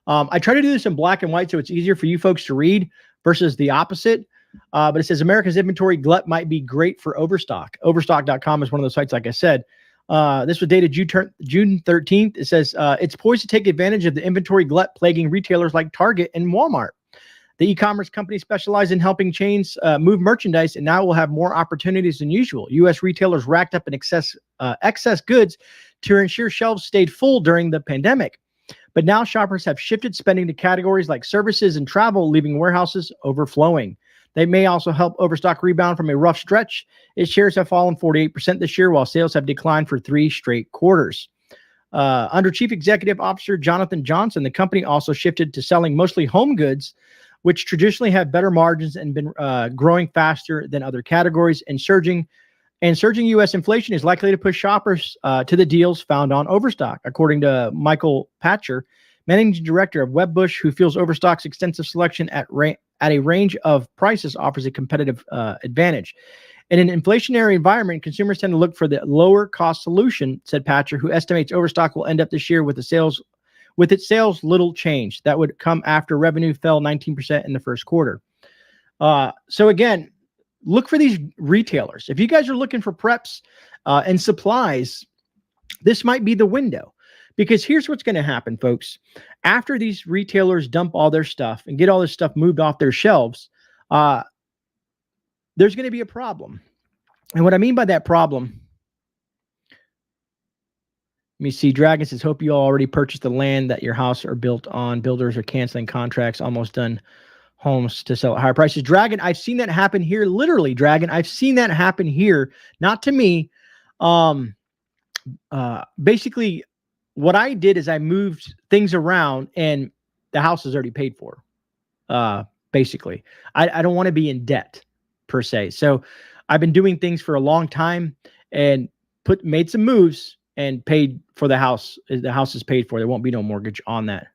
I try to do this in black and white so it's easier for you folks to read versus the opposite. But it says America's inventory glut might be great for Overstock. Overstock.com is one of those sites, like I said. This was dated June 13th. It says it's poised to take advantage of the inventory glut plaguing retailers like Target and Walmart. The e-commerce company specializes in helping chains move merchandise, and now will have more opportunities than usual. U.S. retailers racked up in excess goods to ensure shelves stayed full during the pandemic. But now shoppers have shifted spending to categories like services and travel, leaving warehouses overflowing. They may also help Overstock rebound from a rough stretch. Its shares have fallen 48% this year, while sales have declined for 3 straight quarters. Under Chief Executive Officer Jonathan Johnson, the company also shifted to selling mostly home goods, which traditionally have better margins and been growing faster than other categories. And surging U.S. inflation is likely to push shoppers to the deals found on Overstock, according to Michael Patcher, managing director of Webbush, who feels Overstock's extensive selection at a range of prices offers a competitive advantage. In an inflationary environment, consumers tend to look for the lower cost solution, said Patcher, who estimates Overstock will end up this year with its sales little change. That would come after revenue fell 19% in the first quarter. So again, look for these retailers. If you guys are looking for preps and supplies, this might be the window. Because here's what's going to happen, folks. After these retailers dump all their stuff and get all this stuff moved off their shelves, there's going to be a problem. And what I mean by that problem, let me see. Dragon says, hope you all already purchased the land that your house are built on. Builders are canceling contracts, almost done homes to sell at higher prices. Dragon, I've seen that happen here. Literally, Dragon, I've seen that happen here. Not to me. Basically, what I did is I moved things around and the house is already paid for. Basically, I don't want to be in debt per se. So I've been doing things for a long time and made some moves and paid for the house. The house is paid for. There won't be no mortgage on that.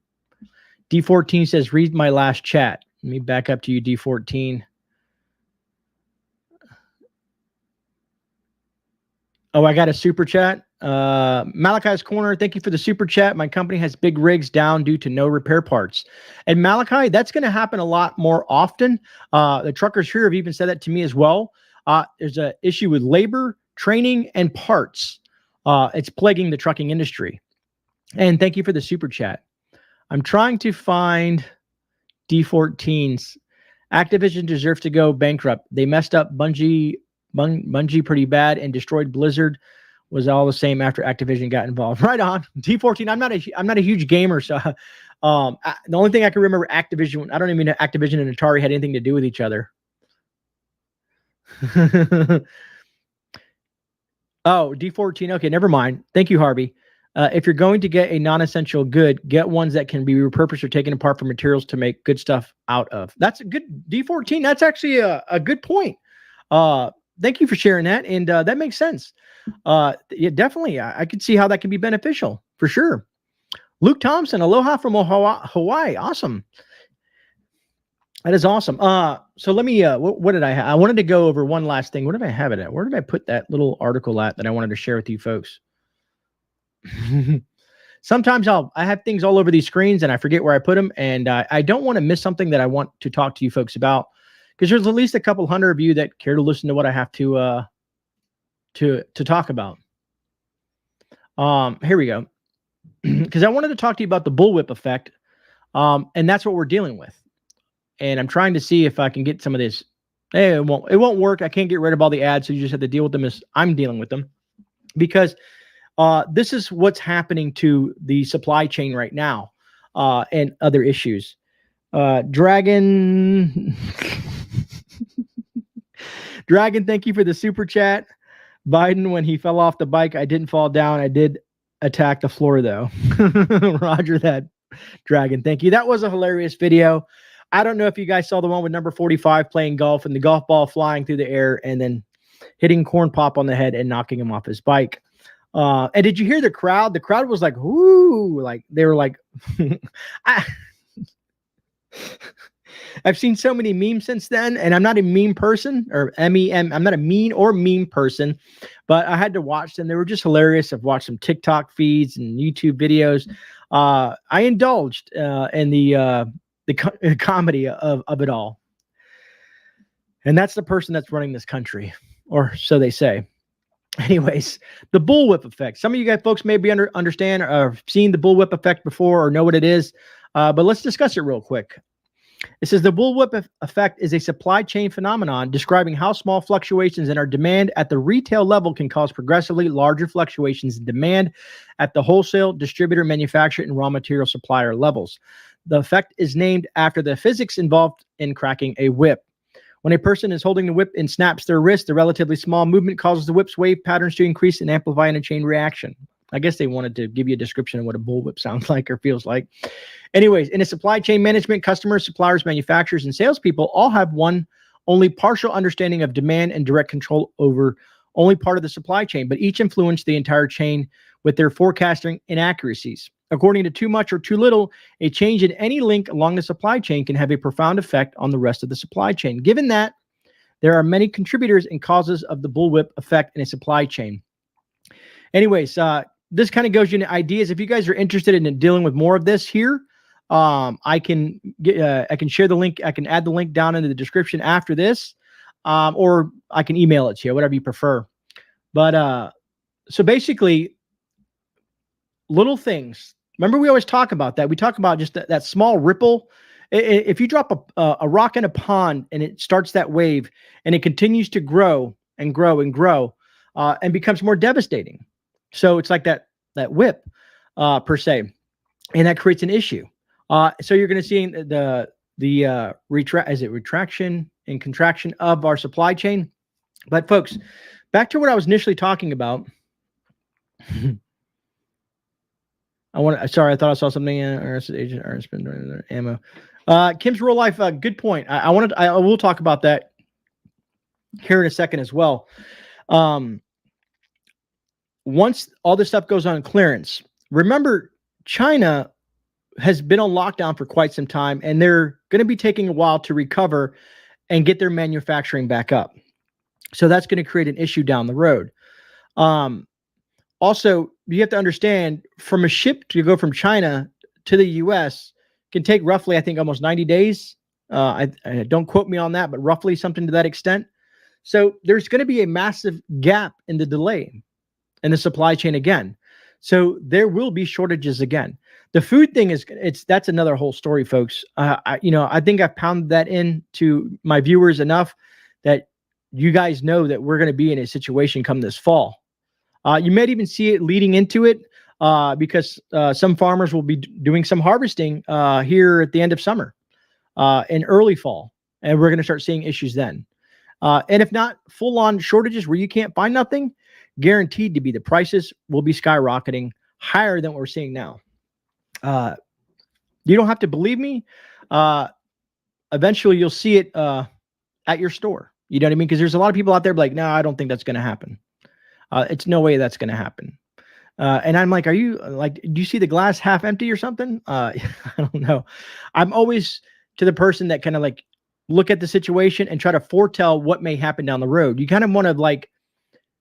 D14 says, read my last chat. Let me back up to you, D14. Oh, I got a super chat. Malachi's Corner, thank you for the super chat. My company has big rigs down due to no repair parts. And Malachi, that's going to happen a lot more often. The truckers here have even said that to me as well. There's an issue with labor, training, and parts. It's plaguing the trucking industry. And thank you for the super chat. I'm trying to find D14's. Activision deserves to go bankrupt. They messed up Bungie pretty bad and destroyed Blizzard. Was all the same after Activision got involved. Right on. D14. I'm not a huge gamer, so the only thing I can remember Activision. I don't even know Activision and Atari had anything to do with each other. Oh, D14. Okay, never mind. Thank you, Harvey. If you're going to get a non-essential good, get ones that can be repurposed or taken apart for materials to make good stuff out of. That's a good D14. That's actually a good point. Thank you for sharing that. And that makes sense. Yeah, definitely. I could see how that can be beneficial for sure. Luke Thompson, aloha from Hawaii. Awesome. That is awesome. So let me, what did I have? I wanted to go over one last thing. Where did I have it at? Where did I put that little article at that I wanted to share with you folks? Sometimes I have things all over these screens and I forget where I put them. And I don't want to miss something that I want to talk to you folks about, because there's at least a couple hundred of you that care to listen to what I have to talk about. Here we go. Because I wanted to talk to you about the bullwhip effect. And that's what we're dealing with. And I'm trying to see if I can get some of this. It won't work. I can't get rid of all the ads, so you just have to deal with them as I'm dealing with them, because this is what's happening to the supply chain right now, and other issues. Dragon, Dragon, thank you for the super chat. Biden, when he fell off the bike, I didn't fall down. I did attack the floor, though. Roger that, Dragon. Thank you. That was a hilarious video. I don't know if you guys saw the one with number 45 playing golf and the golf ball flying through the air and then hitting Corn Pop on the head and knocking him off his bike. And did you hear the crowd? The crowd was like, whoo, like they were like, I've seen so many memes since then, and I'm not a meme person, or M-E-M. I'm not a mean or meme person, but I had to watch them. They were just hilarious. I've watched some TikTok feeds and YouTube videos. I indulged in the comedy of it all. And that's the person that's running this country, or so they say. Anyways, the bullwhip effect. Some of you guys folks maybe understand or have seen the bullwhip effect before or know what it is, but let's discuss it real quick. It says the bullwhip effect is a supply chain phenomenon describing how small fluctuations in our demand at the retail level can cause progressively larger fluctuations in demand at the wholesale, distributor, manufacturer, and raw material supplier levels. The effect is named after the physics involved in cracking a whip. When a person is holding the whip and snaps their wrist, the relatively small movement causes the whip's wave patterns to increase and amplify in a chain reaction. I guess they wanted to give you a description of what a bullwhip sounds like or feels like. Anyways, in a supply chain management, customers, suppliers, manufacturers, and salespeople all have only partial understanding of demand and direct control over only part of the supply chain, but each influence the entire chain with their forecasting inaccuracies. According to too much or too little, a change in any link along the supply chain can have a profound effect on the rest of the supply chain. Given that, there are many contributors and causes of the bullwhip effect in a supply chain. Anyways, this kind of goes into ideas. If you guys are interested in dealing with more of this here, I can share the link. I can add the link down into the description after this, or I can email it to you, whatever you prefer. But so basically, little things. Remember, we always talk about that. We talk about just that small ripple. If you drop a rock in a pond and it starts that wave and it continues to grow and grow and grow, and becomes more devastating. So it's like that whip per se, and that creates an issue. So you're going to see the retraction and contraction of our supply chain. But folks, back to what I was initially talking about. Sorry, I thought I saw something in agent ammo. Kim's real life. Good point. I will talk about that here in a second as well. Once all this stuff goes on clearance, remember China has been on lockdown for quite some time, and they're going to be taking a while to recover and get their manufacturing back up. So that's going to create an issue down the road. Also, you have to understand, from a ship to go from China to the U.S. can take roughly, I think, almost 90 days. I don't quote me on that, but roughly something to that extent. So there's going to be a massive gap in the delay in the supply chain again. So there will be shortages again. The food thing that's another whole story, folks. I think I've pounded that into my viewers enough that you guys know that we're going to be in a situation come this fall. You might even see it leading into it because some farmers will be doing some harvesting here at the end of summer and early fall. And we're going to start seeing issues then. And if not full-on shortages where you can't find nothing, guaranteed to be the prices will be skyrocketing higher than what we're seeing now. You don't have to believe me. Eventually, you'll see it at your store. You know what I mean? Because there's a lot of people out there like, no, I don't think that's going to happen. It's no way that's going to happen. And I'm like, are you like, do you see the glass half empty or something? I don't know. I'm always to the person that kind of like look at the situation and try to foretell what may happen down the road. You kind of want to like,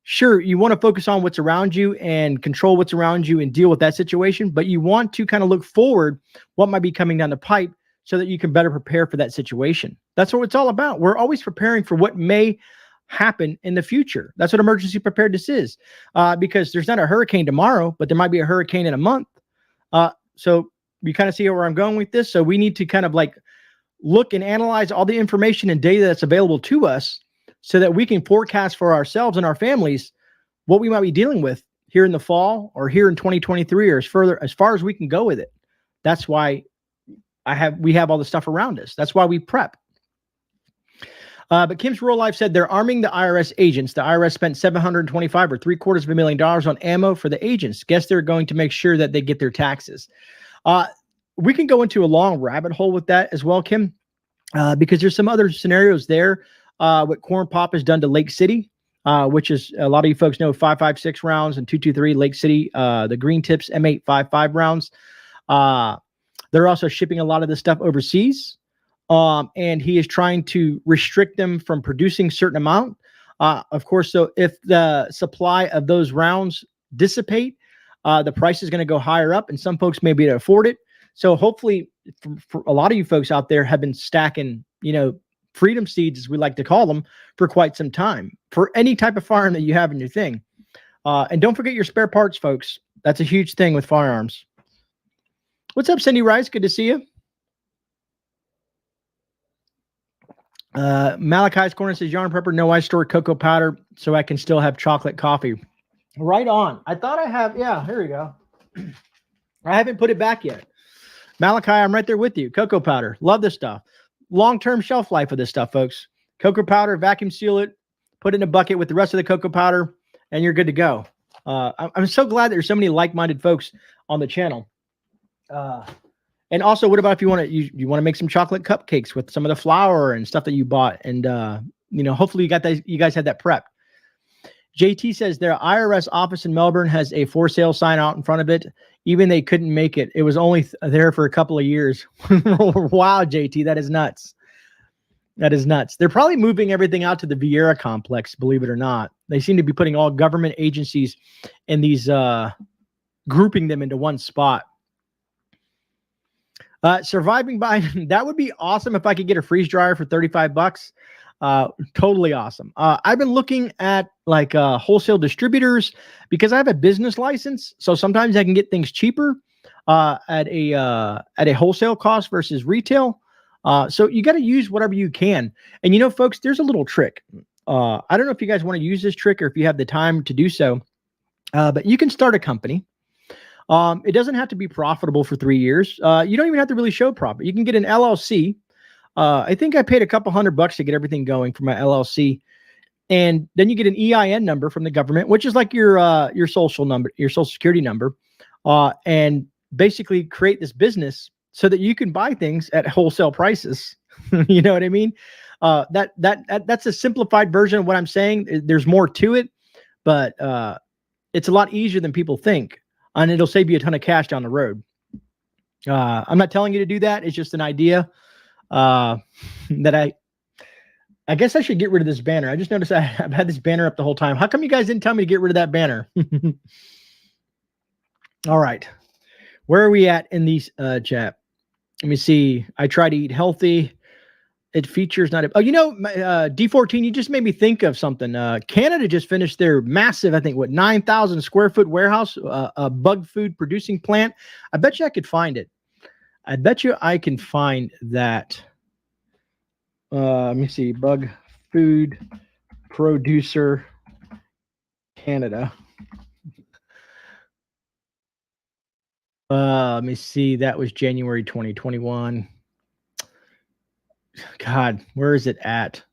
sure, you want to focus on what's around you and control what's around you and deal with that situation, but you want to kind of look forward what might be coming down the pipe so that you can better prepare for that situation. That's what it's all about. We're always preparing for what may happen in the future. That's what emergency preparedness is, because there's not a hurricane tomorrow, but there might be a hurricane in a month. So you kind of see where I'm going with this. So we need to kind of like look and analyze all the information and data that's available to us so that we can forecast for ourselves and our families what we might be dealing with here in the fall or here in 2023 or as far as we can go with it. That's why we have all the stuff around us. That's why we prep. But Kim's Rural Life said they're arming the IRS agents. The IRS spent $725 or $750,000 on ammo for the agents. Guess they're going to make sure that they get their taxes. We can go into a long rabbit hole with that as well, Kim, because there's some other scenarios there. What Corn Pop has done to Lake City, which is a lot of you folks know 5.56 rounds and 2.23 Lake City, the Green Tips M855 rounds. They're also shipping a lot of this stuff overseas. And he is trying to restrict them from producing certain amount. Of course, so if the supply of those rounds dissipate, the price is going to go higher up, and some folks may be able to afford it. So hopefully, for a lot of you folks out there have been stacking, freedom seeds, as we like to call them, for quite some time for any type of firearm that you have in your thing. And don't forget your spare parts, folks. That's a huge thing with firearms. What's up, Cindy Rice? Good to see you. Malachi's Corner says, Yarn Prepper, no, I store cocoa powder so I can still have chocolate coffee. Right on. I thought I have, yeah, here we go. I haven't put it back yet. Malachi, I'm right there with you. Cocoa powder. Love this stuff. Long-term shelf life of this stuff, folks. Cocoa powder, vacuum seal it, put it in a bucket with the rest of the cocoa powder, and you're good to go. I'm so glad there's so many like-minded folks on the channel. And also, what about if you want to you want to make some chocolate cupcakes with some of the flour and stuff that you bought, and hopefully you guys had that prepped. JT says their IRS office in Melbourne has a for sale sign out in front of it. Even they couldn't make it. It was only there for a couple of years. Wow, JT, that is nuts. That is nuts. They're probably moving everything out to the Vieira complex, believe it or not. They seem to be putting all government agencies in these, grouping them into one spot. Surviving Biden, that would be awesome if I could get a freeze dryer for $35. Totally awesome. I've been looking at like wholesale distributors because I have a business license. So sometimes I can get things cheaper at a wholesale cost versus retail. So you got to use whatever you can. And folks, there's a little trick. I don't know if you guys want to use this trick or if you have the time to do so, but you can start a company. It doesn't have to be profitable for 3 years. You don't even have to really show profit. You can get an LLC. I think I paid a couple $100 to get everything going for my LLC. And then you get an EIN number from the government, which is like your social number, your social security number, and basically create this business so that you can buy things at wholesale prices. You know what I mean? That's a simplified version of what I'm saying. There's more to it, but it's a lot easier than people think. And it'll save you a ton of cash down the road. I'm not telling you to do that. It's just an idea that I guess I should get rid of this banner. I just noticed I've had this banner up the whole time. How come you guys didn't tell me to get rid of that banner? All right. Where are we at in these chat? Let me see. I try to eat healthy. It features not. D14, you just made me think of something. Canada just finished their massive, I think, 9,000 square foot warehouse, a bug food producing plant. I bet you I could find it. I bet you I can find that. Let me see. Bug food producer Canada. Let me see. That was January 2021. God, where is it at?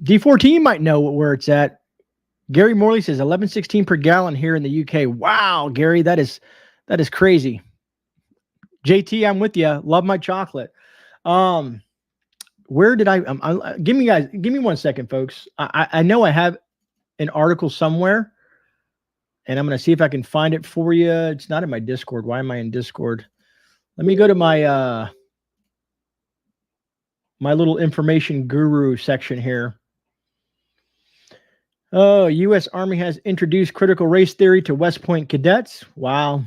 D14 might know where it's at. Gary Morley says 11.16 per gallon here in the UK. Wow, Gary, that is crazy. JT, I'm with you. Love my chocolate. Where did give me 1 second, folks. I know I have an article somewhere, and I'm going to see if I can find it for you. It's not in my Discord. Why am I in Discord? Let me go to my my little information guru section here. Oh, U.S. Army has introduced critical race theory to West Point cadets. Wow.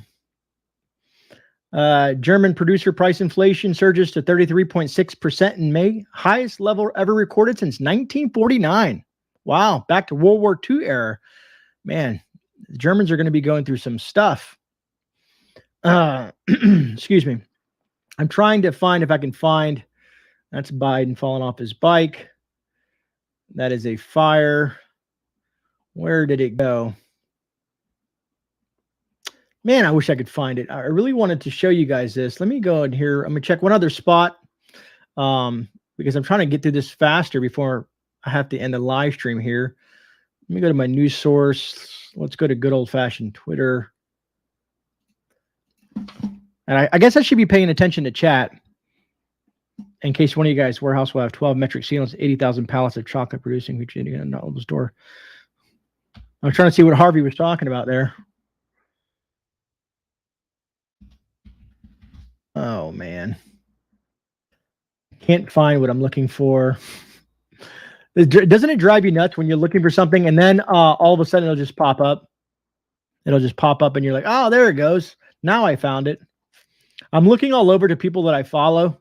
German producer price inflation surges to 33.6% in May. Highest level ever recorded since 1949. Wow. Back to World War II era. Man, the Germans are going to be going through some stuff. Excuse me. I'm trying to find if I can find That's Biden falling off his bike. That is a fire. Where did it go? Man, I wish I could find it. I really wanted to show you guys this. Let me go in here. I'm going to check one other spot because I'm trying to get through this faster before I have to end the live stream here. Let me go to my news source. Let's go to good old-fashioned Twitter. And I guess I should be paying attention to chat in case one of you guys' warehouse will have 12 metric seals, 80,000 pallets of chocolate producing, which is in the store. I'm trying to see what Harvey was talking about there. Oh, man. Can't find what I'm looking for. Doesn't it drive you nuts when you're looking for something and then all of a sudden it'll just pop up? It'll just pop up and you're like, oh, there it goes. Now I found it. I'm looking all over to people that I follow.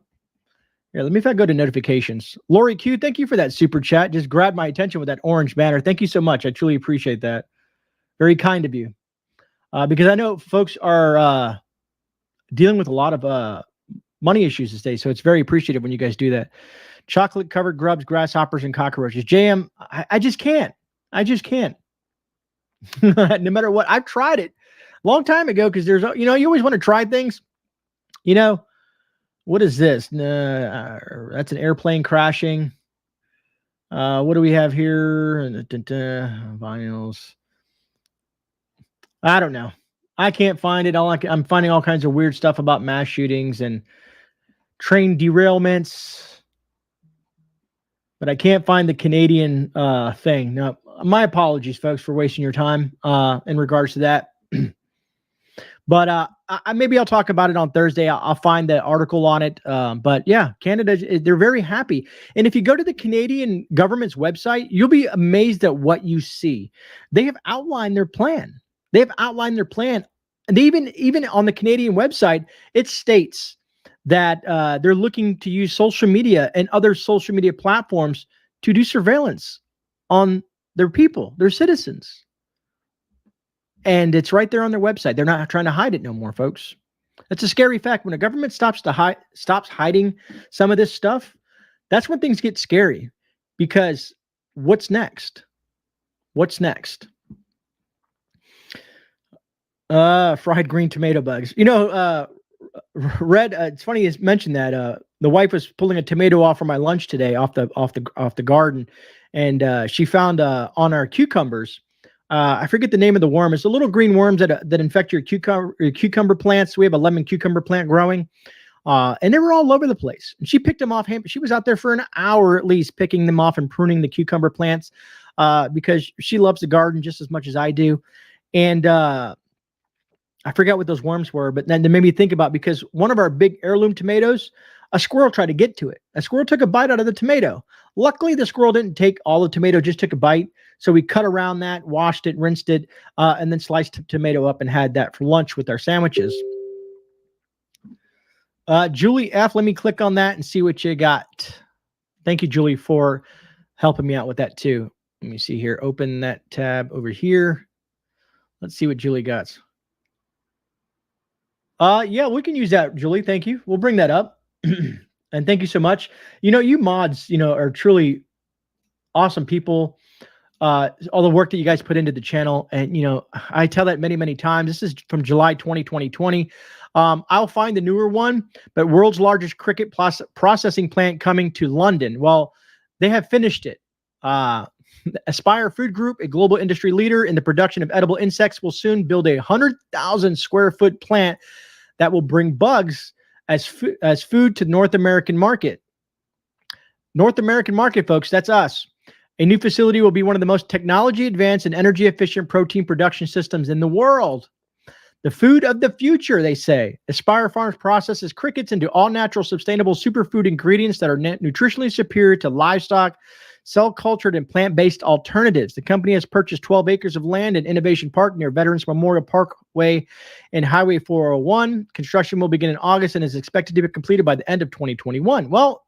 Here, let me go to notifications. Lori Q, thank you for that super chat. Just grabbed my attention with that orange banner. Thank you so much. I truly appreciate that. Very kind of you. Because I know folks are dealing with a lot of money issues these days, so it's very appreciative when you guys do that. Chocolate covered grubs, grasshoppers, and cockroaches. JM, I just can't. I just can't. No matter what. I've tried it a long time ago because there's, you always want to try things. What is this? That's an airplane crashing. What do we have here? Vinyls. I don't know. I can't find it. I'm finding all kinds of weird stuff about mass shootings and train derailments, but I can't find the Canadian thing. Now, my apologies, folks, for wasting your time in regards to that. But maybe I'll talk about it on Thursday. I'll find the article on it. But yeah, Canada, they're very happy. And if you go to the Canadian government's website, you'll be amazed at what you see. They have outlined their plan. They have outlined their plan. And even on the Canadian website, it states that they're looking to use social media and other social media platforms to do surveillance on their people, their citizens. And it's right there on their website. They're not trying to hide it no more, folks. That's a scary fact. When a government stops hiding some of this stuff, that's when things get scary. Because what's next? What's next? Fried green tomato bugs. Red. It's funny you mentioned that. The wife was pulling a tomato off for my lunch today, off the garden, and she found on our cucumbers. I forget the name of the worm. It's the little green worms that infect your cucumber plants. We have a lemon cucumber plant growing, and they were all over the place. And she picked them off. She was out there for an hour at least, picking them off and pruning the cucumber plants because she loves the garden just as much as I do. And I forgot what those worms were, but then they made me think about, because one of our big heirloom tomatoes, a squirrel tried to get to it. A squirrel took a bite out of the tomato. Luckily, the squirrel didn't take all the tomato, just took a bite. So we cut around that, washed it, rinsed it, and then sliced the tomato up and had that for lunch with our sandwiches. Julie F., let me click on that and see what you got. Thank you, Julie, for helping me out with that too. Let me see here. Open that tab over here. Let's see what Julie got. Yeah, we can use that, Julie. Thank you. We'll bring that up. And thank you so much. You mods, are truly awesome people. All the work that you guys put into the channel. And, I tell that many, many times. This is from July 2020. I'll find the newer one, but world's largest cricket processing plant coming to London. Well, they have finished it. Aspire Food Group, a global industry leader in the production of edible insects, will soon build a 100,000 square foot plant that will bring bugs as food to North American market. North American market, folks, that's us. A new facility will be one of the most technology advanced and energy efficient protein production systems in the world. The food of the future, they say. Aspire Farms processes crickets into all natural, sustainable superfood ingredients that are nutritionally superior to livestock, cell-cultured, and plant-based alternatives. The company has purchased 12 acres of land in Innovation Park near Veterans Memorial Parkway and Highway 401. Construction will begin in August and is expected to be completed by the end of 2021. Well,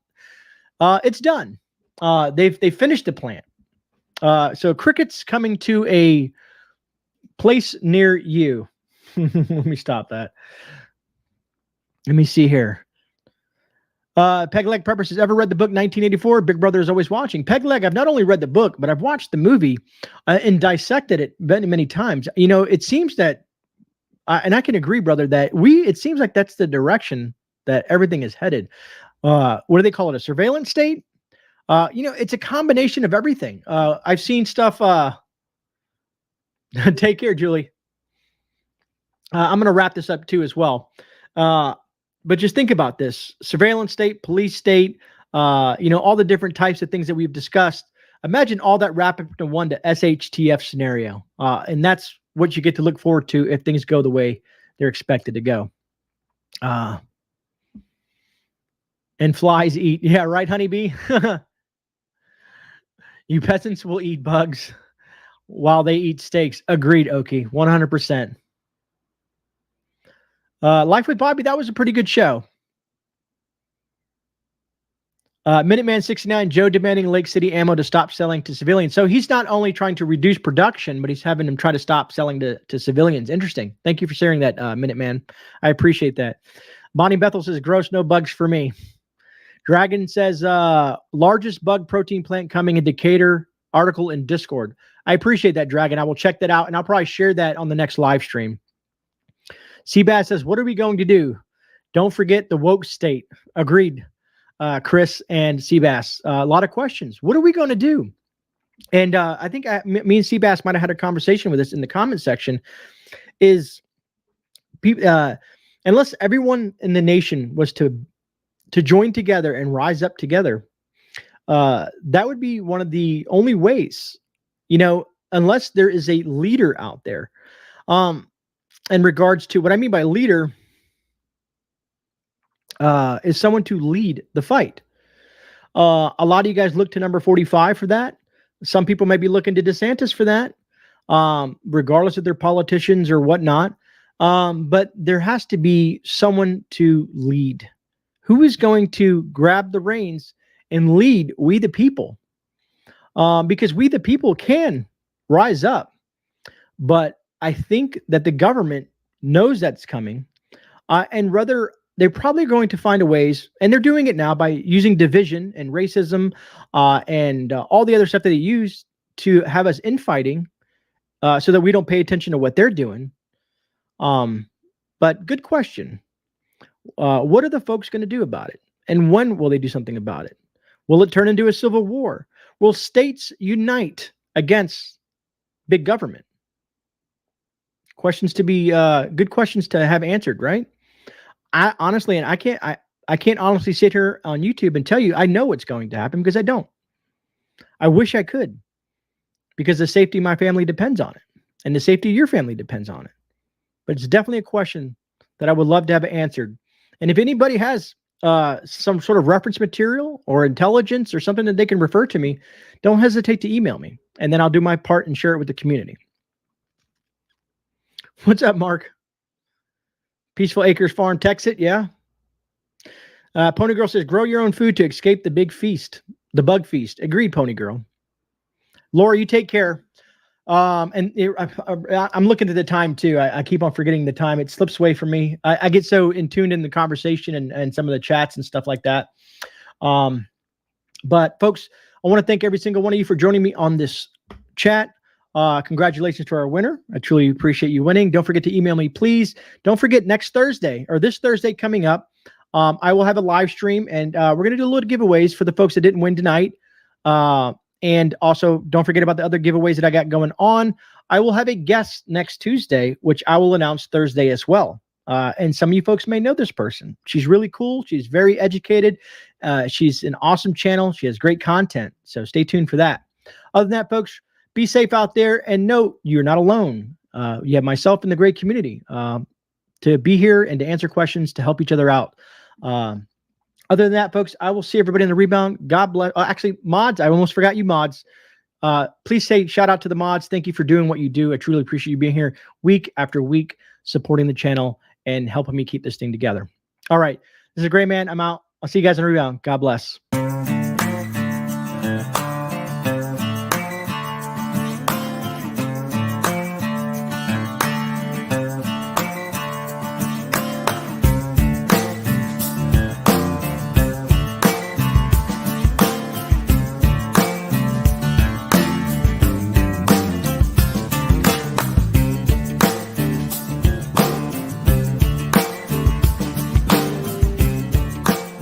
it's done. They finished the plant. So crickets coming to a place near you. Let me stop that. Let me see here. Peg Leg Prepper says, ever read the book 1984? Big Brother is Always Watching. Peg Leg, I've not only read the book, but I've watched the movie and dissected it many, many times. You know, it seems that, and I can agree, brother, that it seems like that's the direction that everything is headed. What do they call it? A surveillance state? You know, it's a combination of everything. I've seen stuff. Take care, Julie. I'm going to wrap this up too as well. But just think about this: surveillance state, police state, you know, all the different types of things that we've discussed. Imagine all that wrapped up into one to SHTF scenario. And that's what you get to look forward to if things go the way they're expected to go. And flies eat. Yeah, right, honeybee? You peasants will eat bugs while they eat steaks. Agreed, Okie. 100%. Life with Bobby, that was a pretty good show. Minuteman 69, Joe demanding Lake City ammo to stop selling to civilians. So he's not only trying to reduce production, but he's having them try to stop selling to civilians. Interesting. Thank you for sharing that, Minuteman. I appreciate that. Bonnie Bethel says, gross, no bugs for me. Dragon says, largest bug protein plant coming in Decatur, article in Discord. I appreciate that, Dragon. I will check that out, and I'll probably share that on the next live stream. Seabass says, what are we going to do? Don't forget the woke state. Agreed, Chris and Seabass. A lot of questions. What are we going to do? And I think me and Seabass might have had a conversation with this in the comment section. Is unless everyone in the nation was to join together and rise up together, that would be one of the only ways, you know, unless there is a leader out there. In regards to what I mean by leader, is someone to lead the fight. A lot of you guys look to number 45 for that. Some people may be looking to DeSantis for that, regardless of their politicians or whatnot. But there has to be someone to lead. Who is going to grab the reins and lead we the people? Because we the people can rise up, but I think that the government knows that's coming, and rather they're probably going to find a ways, and they're doing it now by using division and racism and all the other stuff that they use to have us infighting, so that we don't pay attention to what they're doing. But good question. What are the folks going to do about it? And when will they do something about it? Will it turn into a civil war? Will states unite against big government? Questions to be good questions to have answered, right? I honestly, and I can't honestly sit here on YouTube and tell you I know what's going to happen, because I don't. I wish I could, because the safety of my family depends on it, and the safety of your family depends on it. But it's definitely a question that I would love to have answered. And if anybody has some sort of reference material or intelligence or something that they can refer to me, don't hesitate to email me, and then I'll do my part and share it with the community. What's up, Mark? Peaceful Acres Farm, Texas, yeah. Pony Girl says, grow your own food to escape the big feast, the bug feast. Agreed, Pony Girl. Laura, you take care. I'm looking at the time too. I keep on forgetting the time. It slips away from me. I get so in tuned in the conversation and some of the chats and stuff like that. But folks, I want to thank every single one of you for joining me on this chat. Congratulations to our winner. I truly appreciate you winning. Don't forget to email me, please. Don't forget next Thursday, or this Thursday coming up, I will have a live stream, and we're going to do a little giveaways for the folks that didn't win tonight. And also don't forget about the other giveaways that I got going on. I will have a guest next Tuesday, which I will announce Thursday as well. And some of you folks may know this person. She's really cool. She's very educated. She's an awesome channel. She has great content. So stay tuned for that. Other than that, folks, be safe out there, and know you're not alone. You have myself and the great community to be here and to answer questions, to help each other out. Other than that, folks, I will see everybody in the rebound. God bless. Actually, mods, I almost forgot you mods. Please say shout out to the mods. Thank you for doing what you do. I truly appreciate you being here week after week, supporting the channel and helping me keep this thing together. All right. This is GreyMan. I'm out. I'll see you guys in the rebound. God bless.